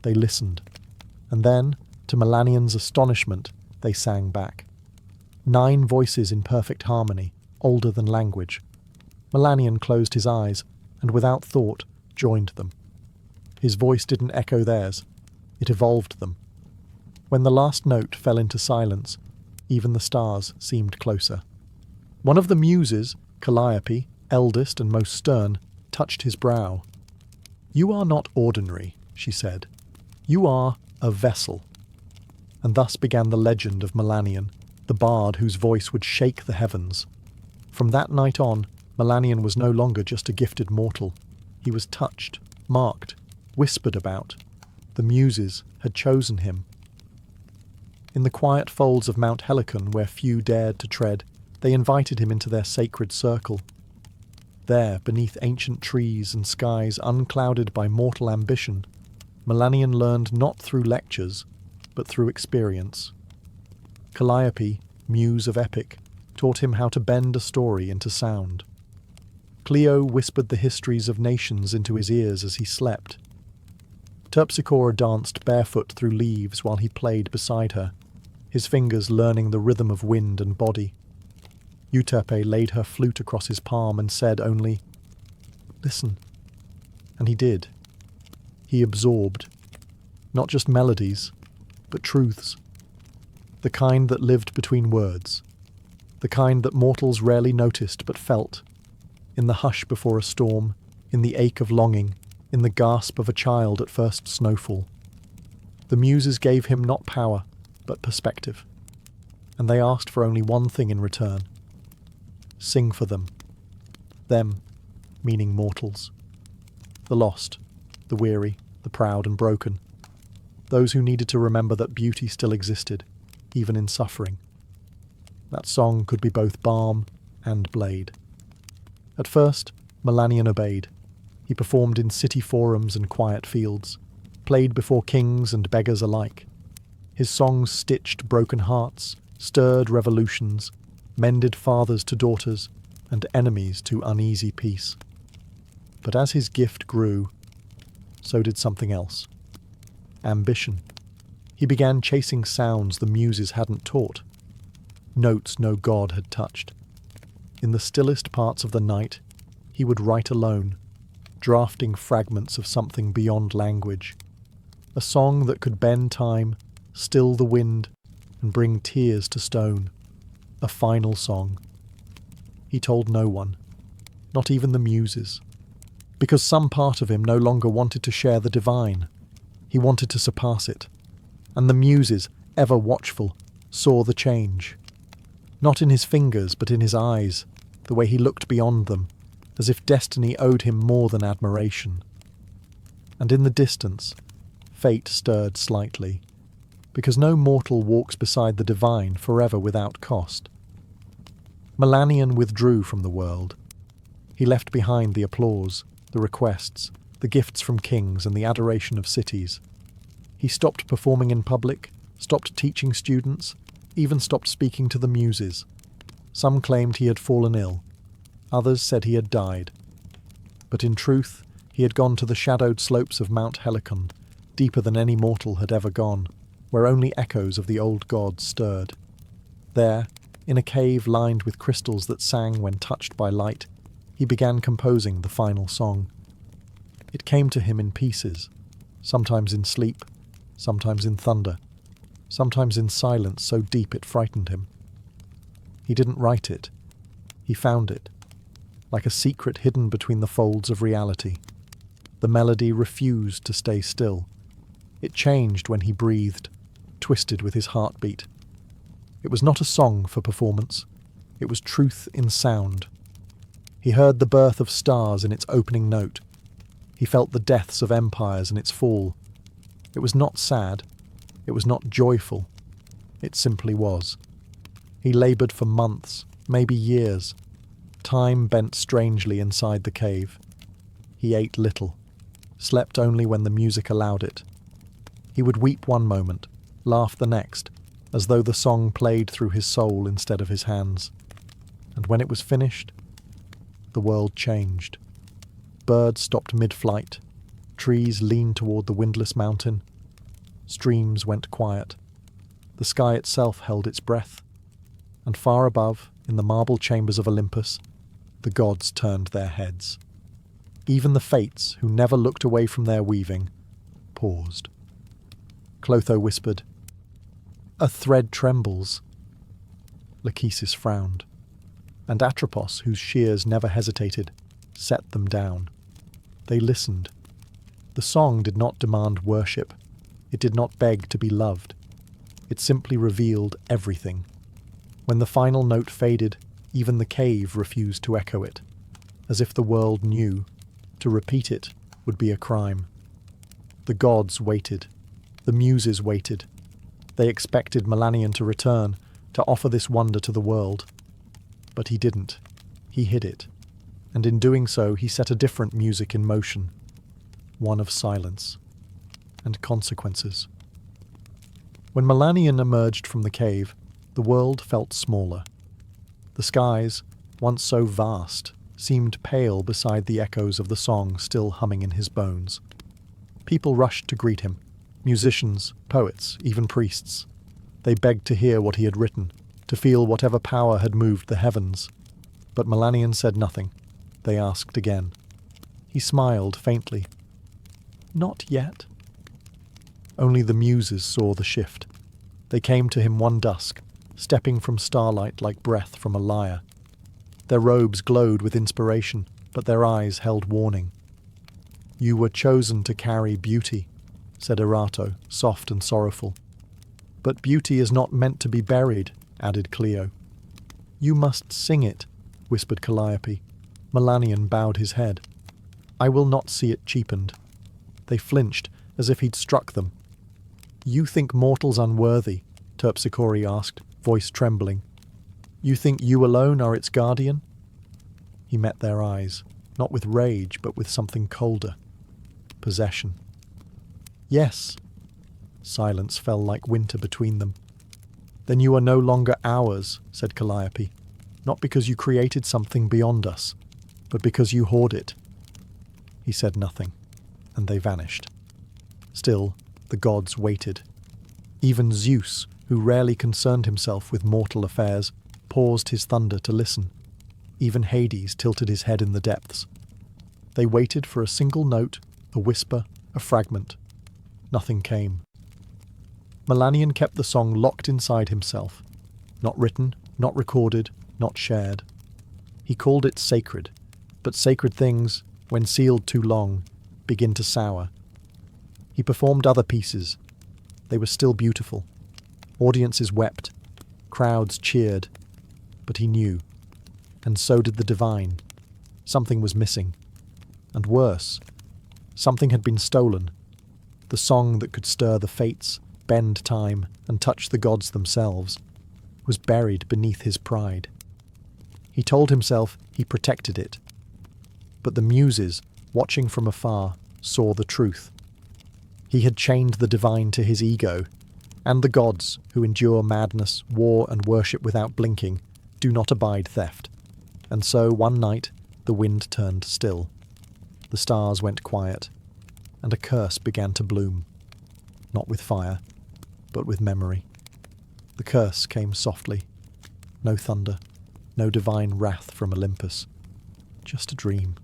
[SPEAKER 1] They listened, and then, to Melanion's astonishment, they sang back. 9 voices in perfect harmony, older than language. Melanion closed his eyes, and without thought, joined them. His voice didn't echo theirs, it evolved them. When the last note fell into silence, even the stars seemed closer. One of the Muses, Calliope, eldest and most stern, touched his brow. "You are not ordinary," she said. "You are a vessel." And thus began the legend of Melanion, the bard whose voice would shake the heavens. From that night on, Melanion was no longer just a gifted mortal. He was touched, marked, whispered about. The Muses had chosen him. In the quiet folds of Mount Helicon, where few dared to tread, they invited him into their sacred circle. There, beneath ancient trees and skies unclouded by mortal ambition, Melanion learned not through lectures, but through experience. Calliope, muse of epic, taught him how to bend a story into sound. Clio whispered the histories of nations into his ears as he slept. Terpsichore danced barefoot through leaves while he played beside her, his fingers learning the rhythm of wind and body. Euterpe laid her flute across his palm and said only, "Listen." And he did. He absorbed, not just melodies, but truths. The kind that lived between words. The kind that mortals rarely noticed but felt. In the hush before a storm, in the ache of longing, in the gasp of a child at first snowfall. The Muses gave him not power, but perspective. And they asked for only one thing in return. Sing for them. Them, meaning mortals. The lost, the weary, the proud and broken. Those who needed to remember that beauty still existed, even in suffering. That song could be both balm and blade. At first, Melanion obeyed. He performed in city forums and quiet fields, played before kings and beggars alike. His songs stitched broken hearts, stirred revolutions, mended fathers to daughters, and enemies to uneasy peace. But as his gift grew, so did something else. Ambition. He began chasing sounds the Muses hadn't taught, notes no god had touched. In the stillest parts of the night, he would write alone, drafting fragments of something beyond language. A song that could bend time, still the wind, and bring tears to stone. A final song. He told no one, not even the Muses. Because some part of him no longer wanted to share the divine. He wanted to surpass it. And the muses, ever watchful, saw the change. Not in his fingers, but in his eyes, the way he looked beyond them, as if destiny owed him more than admiration. And in the distance, fate stirred slightly, because no mortal walks beside the divine forever without cost. Melanion withdrew from the world. He left behind the applause, the requests, the gifts from kings and the adoration of cities. He stopped performing in public, stopped teaching students, even stopped speaking to the muses. Some claimed he had fallen ill. Others said he had died. But in truth, he had gone to the shadowed slopes of Mount Helicon, deeper than any mortal had ever gone, where only echoes of the old gods stirred. There, in a cave lined with crystals that sang when touched by light, he began composing the final song. It came to him in pieces, sometimes in sleep, sometimes in thunder, sometimes in silence so deep it frightened him. He didn't write it. He found it, like a secret hidden between the folds of reality. The melody refused to stay still. It changed when he breathed, twisted with his heartbeat. It was not a song for performance. It was truth in sound. He heard the birth of stars in its opening note. He felt the deaths of empires in its fall. It was not sad. It was not joyful. It simply was. He laboured for months, maybe years. Time bent strangely inside the cave. He ate little, slept only when the music allowed it. He would weep one moment, laugh the next, as though the song played through his soul instead of his hands. And when it was finished, the world changed. Birds stopped mid-flight. Trees leaned toward the windless mountain. Streams went quiet. The sky itself held its breath. And far above, in the marble chambers of Olympus, the gods turned their heads. Even the fates, who never looked away from their weaving, paused. Clotho whispered, "A thread trembles." Lachesis frowned, and Atropos, whose shears never hesitated, set them down. They listened. The song did not demand worship. It did not beg to be loved. It simply revealed everything. When the final note faded, even the cave refused to echo it, as if the world knew to repeat it would be a crime. The gods waited. The muses waited. They expected Melanion to return, to offer this wonder to the world. But he didn't. He hid it. And in doing so, he set a different music in motion. One of silence. And consequences. When Melanion emerged from the cave, the world felt smaller. The skies, once so vast, seemed pale beside the echoes of the song still humming in his bones. People rushed to greet him. Musicians, poets, even priests. They begged to hear what he had written, to feel whatever power had moved the heavens. But Melanion said nothing. They asked again. He smiled faintly. Not yet. Only the muses saw the shift. They came to him one dusk, stepping from starlight like breath from a lyre. Their robes glowed with inspiration, but their eyes held warning. "You were chosen to carry beauty," said Erato, soft and sorrowful. "But beauty is not meant to be buried," added Clio. "You must sing it," whispered Calliope. Melanion bowed his head. "I will not see it cheapened." They flinched, as if he'd struck them. "You think mortals unworthy?" Terpsichore asked, voice trembling. "You think you alone are its guardian?" He met their eyes, not with rage, but with something colder. Possession. "Yes." Silence fell like winter between them. "Then you are no longer ours," said Calliope, "not because you created something beyond us, but because you hoard it." He said nothing, and they vanished. Still, the gods waited. Even Zeus, who rarely concerned himself with mortal affairs, paused his thunder to listen. Even Hades tilted his head in the depths. They waited for a single note, a whisper, a fragment. Nothing came. Melanion kept the song locked inside himself. Not written, not recorded, not shared. He called it sacred, but sacred things, when sealed too long, begin to sour. He performed other pieces. They were still beautiful. Audiences wept. Crowds cheered. But he knew. And so did the divine. Something was missing. And worse, something had been stolen. The song that could stir the fates, bend time, and touch the gods themselves, was buried beneath his pride. He told himself he protected it. But the muses, watching from afar, saw the truth. He had chained the divine to his ego, and the gods, who endure madness, war, and worship without blinking, do not abide theft. And so, one night, the wind turned still. The stars went quiet, and a curse began to bloom. Not with fire, but with memory. The curse came softly. No thunder, no divine wrath from Olympus. Just a dream.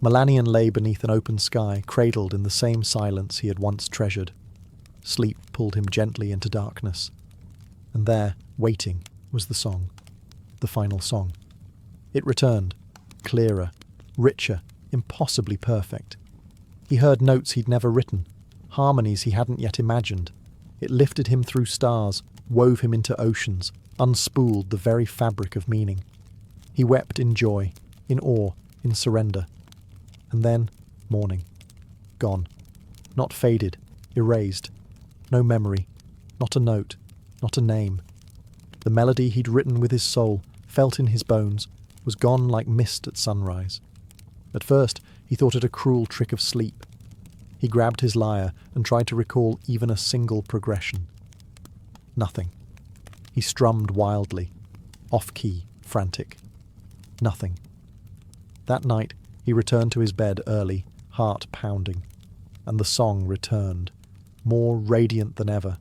[SPEAKER 1] Melanion lay beneath an open sky, cradled in the same silence he had once treasured. Sleep pulled him gently into darkness. And there, waiting, was the song. The final song. It returned, clearer, richer, impossibly perfect. He heard notes he'd never written, harmonies he hadn't yet imagined. It lifted him through stars, wove him into oceans, unspooled the very fabric of meaning. He wept in joy, in awe, in surrender. And then, morning. Gone. Not faded, erased. No memory, not a note, not a name. The melody he'd written with his soul, felt in his bones, was gone like mist at sunrise. At first, he thought it a cruel trick of sleep. He grabbed his lyre and tried to recall even a single progression. Nothing. He strummed wildly, off-key, frantic. Nothing. That night, he returned to his bed early, heart pounding, and the song returned, more radiant than ever.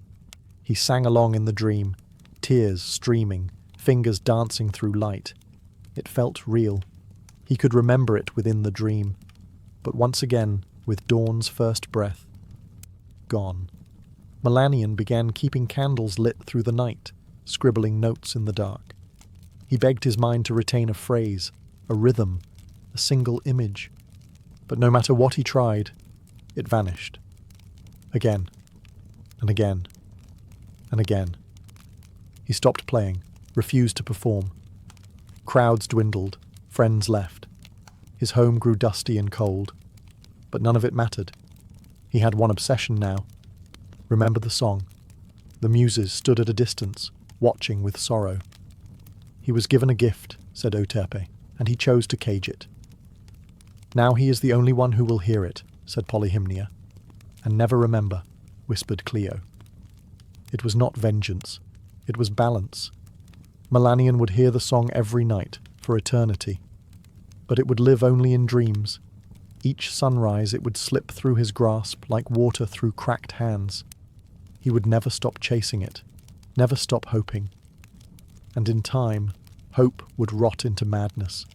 [SPEAKER 1] He sang along in the dream, tears streaming, fingers dancing through light. It felt real. He could remember it within the dream, but once again, with dawn's first breath, gone. Melanion began keeping candles lit through the night, scribbling notes in the dark. He begged his mind to retain a phrase, a rhythm, a single image. But no matter what he tried, it vanished. Again, and again, and again. He stopped playing, refused to perform. Crowds dwindled, friends left. His home grew dusty and cold. But none of it mattered. He had one obsession now. Remember the song. The muses stood at a distance, watching with sorrow. He was given a gift, said Euterpe, and he chose to cage it. Now he is the only one who will hear it, said Polyhymnia. And never remember, whispered Clio. It was not vengeance. It was balance. Melanion would hear the song every night, for eternity. But it would live only in dreams. Each sunrise it would slip through his grasp like water through cracked hands. He would never stop chasing it, never stop hoping. And in time, hope would rot into madness.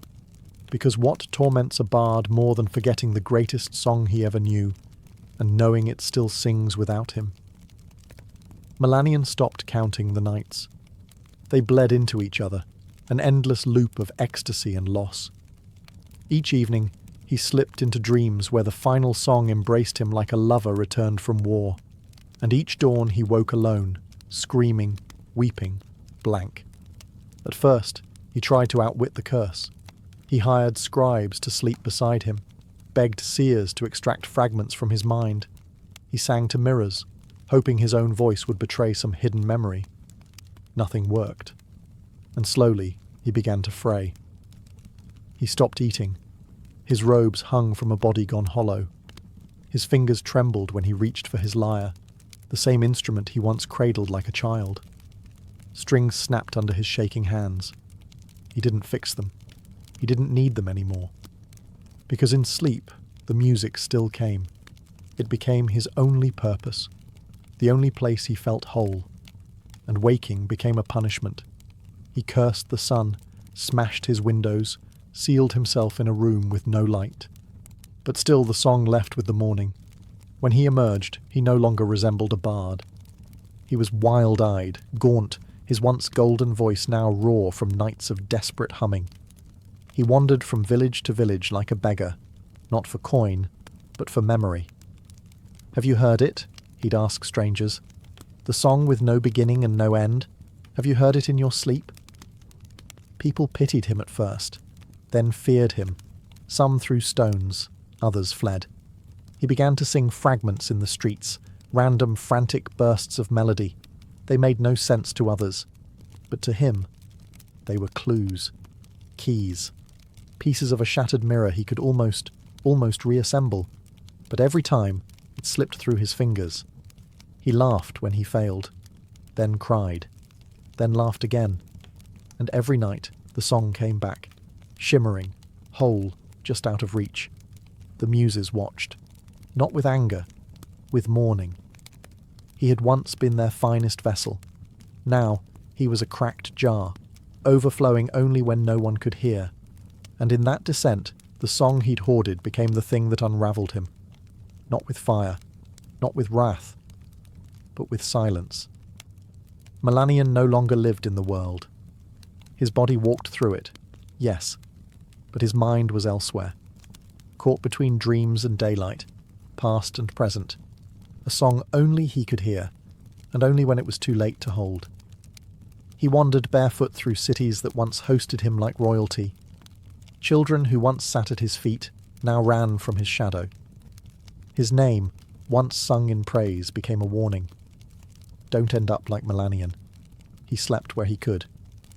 [SPEAKER 1] Because what torments a bard more than forgetting the greatest song he ever knew, and knowing it still sings without him? Melanion stopped counting the nights. They bled into each other, an endless loop of ecstasy and loss. Each evening, he slipped into dreams where the final song embraced him like a lover returned from war. And each dawn he woke alone, screaming, weeping, blank. At first, he tried to outwit the curse. He hired scribes to sleep beside him, begged seers to extract fragments from his mind. He sang to mirrors, hoping his own voice would betray some hidden memory. Nothing worked, and slowly he began to fray. He stopped eating. His robes hung from a body gone hollow. His fingers trembled when he reached for his lyre, the same instrument he once cradled like a child. Strings snapped under his shaking hands. He didn't fix them. He didn't need them anymore. Because in sleep, the music still came. It became his only purpose, the only place he felt whole. And waking became a punishment. He cursed the sun, smashed his windows, sealed himself in a room with no light. But still the song left with the morning. When he emerged, he no longer resembled a bard. He was wild-eyed, gaunt, his once golden voice now raw from nights of desperate humming. He wandered from village to village like a beggar, not for coin, but for memory. "Have you heard it?" he'd ask strangers. "The song with no beginning and no end? Have you heard it in your sleep?" People pitied him at first, then feared him. Some threw stones, others fled. He began to sing fragments in the streets, random frantic bursts of melody. They made no sense to others, but to him, they were clues, keys, pieces of a shattered mirror he could almost reassemble, but every time it slipped through his fingers. He laughed when he failed, then cried, then laughed again, and every night the song came back, shimmering, whole, just out of reach. The muses watched, not with anger, with mourning. He had once been their finest vessel. Now he was a cracked jar, overflowing only when no one could hear. And in that descent, the song he'd hoarded became the thing that unravelled him. Not with fire, not with wrath, but with silence. Melanion no longer lived in the world. His body walked through it, yes, but his mind was elsewhere, caught between dreams and daylight, past and present, a song only he could hear, and only when it was too late to hold. He wandered barefoot through cities that once hosted him like royalty. Children who once sat at his feet now ran from his shadow. His name, once sung in praise, became a warning. Don't end up like Melanion. He slept where he could,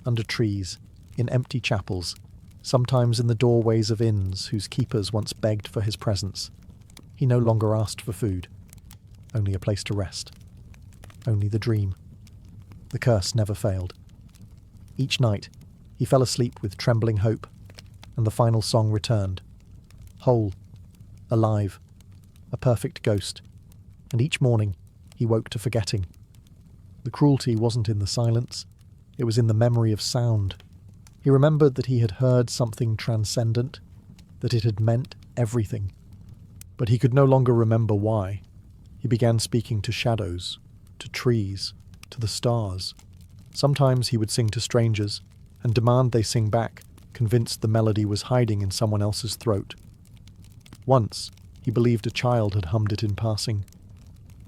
[SPEAKER 1] under trees, in empty chapels, sometimes in the doorways of inns whose keepers once begged for his presence. He no longer asked for food, only a place to rest, only the dream. The curse never failed. Each night, he fell asleep with trembling hope, and the final song returned, whole, alive, a perfect ghost, and each morning he woke to forgetting. The cruelty wasn't in the silence, it was in the memory of sound. He remembered that he had heard something transcendent, that it had meant everything. But he could no longer remember why. He began speaking to shadows, to trees, to the stars. Sometimes he would sing to strangers, and demand they sing back, convinced the melody was hiding in someone else's throat. Once, he believed a child had hummed it in passing.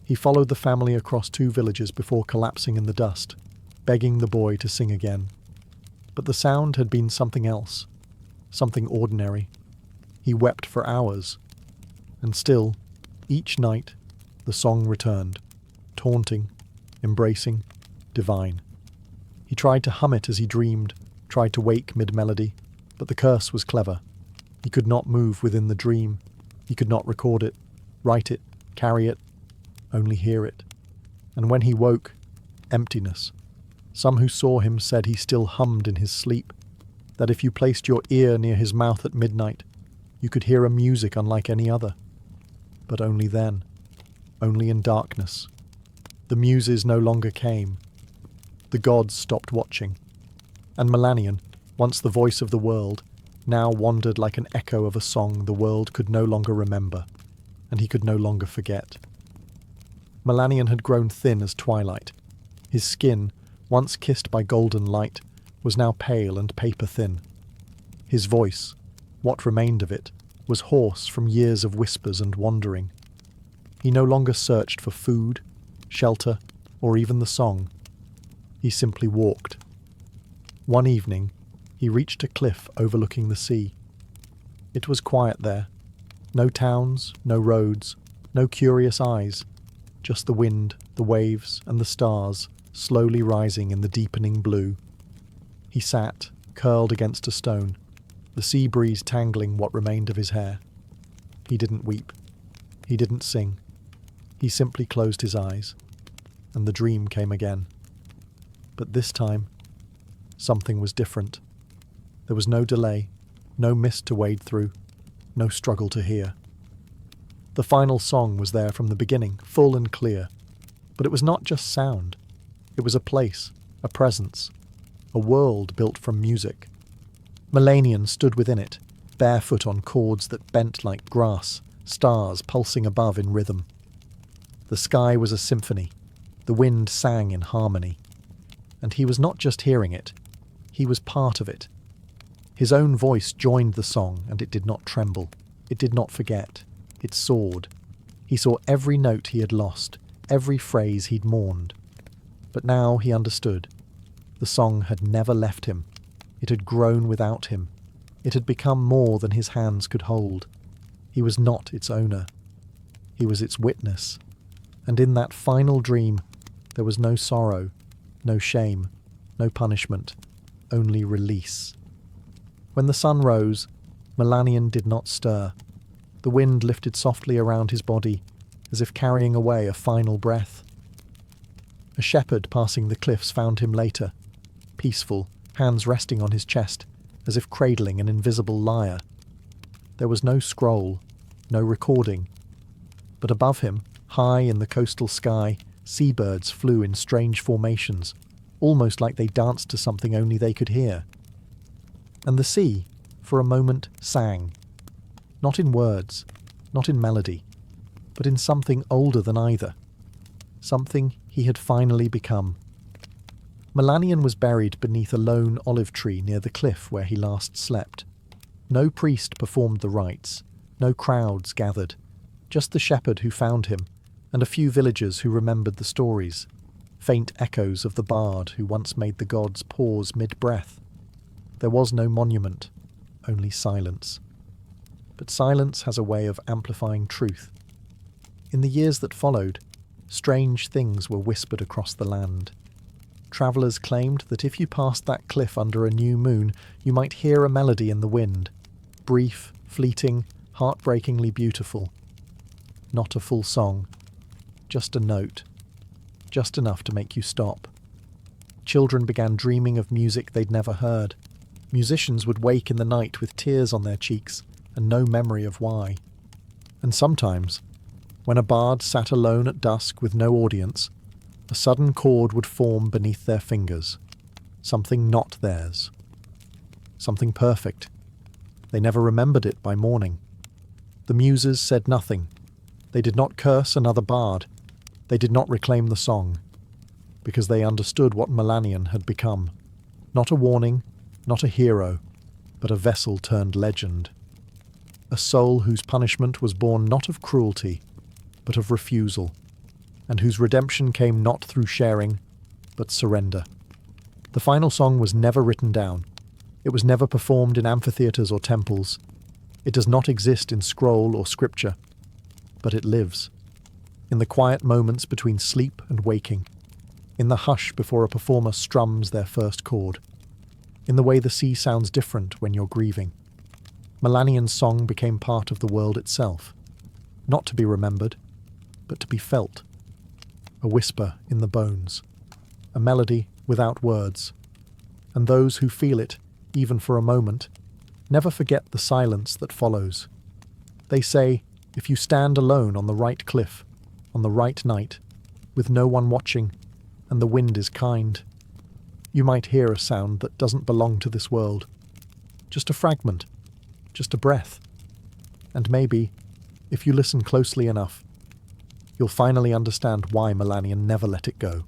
[SPEAKER 1] He followed the family across 2 villages before collapsing in the dust, begging the boy to sing again. But the sound had been something else, something ordinary. He wept for hours, and still, each night, the song returned, taunting, embracing, divine. He tried to hum it as he dreamed, tried to wake mid-melody, but the curse was clever. He could not move within the dream. He could not record it, write it, carry it, only hear it. And when he woke, emptiness. Some who saw him said he still hummed in his sleep, that if you placed your ear near his mouth at midnight, you could hear a music unlike any other. But only then, only in darkness. The muses no longer came. The gods stopped watching. And Melanion, once the voice of the world, now wandered like an echo of a song the world could no longer remember, and he could no longer forget. Melanion had grown thin as twilight. His skin, once kissed by golden light, was now pale and paper-thin. His voice, what remained of it, was hoarse from years of whispers and wandering. He no longer searched for food, shelter, or even the song. He simply walked. One evening, he reached a cliff overlooking the sea. It was quiet there. No towns, no roads, no curious eyes, just the wind, the waves, and the stars slowly rising in the deepening blue. He sat, curled against a stone, the sea breeze tangling what remained of his hair. He didn't weep. He didn't sing. He simply closed his eyes, and the dream came again. But this time, something was different. There was no delay, no mist to wade through, no struggle to hear. The final song was there from the beginning, full and clear. But it was not just sound. It was a place, a presence, a world built from music. Melanion stood within it, barefoot on chords that bent like grass, stars pulsing above in rhythm. The sky was a symphony. The wind sang in harmony. And he was not just hearing it. He was part of it. His own voice joined the song, and it did not tremble. It did not forget. It soared. He saw every note he had lost, every phrase he'd mourned. But now he understood. The song had never left him. It had grown without him. It had become more than his hands could hold. He was not its owner. He was its witness. And in that final dream, there was no sorrow, no shame, no punishment, only release. When the sun rose, Melanion did not stir. The wind lifted softly around his body, as if carrying away a final breath. A shepherd passing the cliffs found him later, peaceful, hands resting on his chest, as if cradling an invisible lyre. There was no scroll, no recording. But above him, high in the coastal sky, seabirds flew in strange formations, almost like they danced to something only they could hear. And the sea, for a moment, sang. Not in words, not in melody, but in something older than either. Something he had finally become. Melanion was buried beneath a lone olive tree near the cliff where he last slept. No priest performed the rites, no crowds gathered, just the shepherd who found him, and a few villagers who remembered the stories, faint echoes of the bard who once made the gods pause mid-breath. There was no monument, only silence. But silence has a way of amplifying truth. In the years that followed, strange things were whispered across the land. Travellers claimed that if you passed that cliff under a new moon, you might hear a melody in the wind, brief, fleeting, heartbreakingly beautiful. Not a full song, just a note, just enough to make you stop. Children began dreaming of music they'd never heard. Musicians would wake in the night with tears on their cheeks and no memory of why. And sometimes, when a bard sat alone at dusk with no audience, a sudden chord would form beneath their fingers, something not theirs, something perfect. They never remembered it by morning. The muses said nothing. They did not curse another bard. They did not reclaim the song, because they understood what Melanion had become. Not a warning, not a hero, but a vessel turned legend. A soul whose punishment was born not of cruelty, but of refusal, and whose redemption came not through sharing, but surrender. The final song was never written down. It was never performed in amphitheatres or temples. It does not exist in scroll or scripture, but it lives. In the quiet moments between sleep and waking, in the hush before a performer strums their first chord, in the way the sea sounds different when you're grieving. Melanion's song became part of the world itself, not to be remembered, but to be felt. A whisper in the bones, a melody without words, and those who feel it, even for a moment, never forget the silence that follows. They say, if you stand alone on the right cliff, on the right night, with no one watching, and the wind is kind, you might hear a sound that doesn't belong to this world. Just a fragment, just a breath. And maybe, if you listen closely enough, you'll finally understand why Melanion never let it go.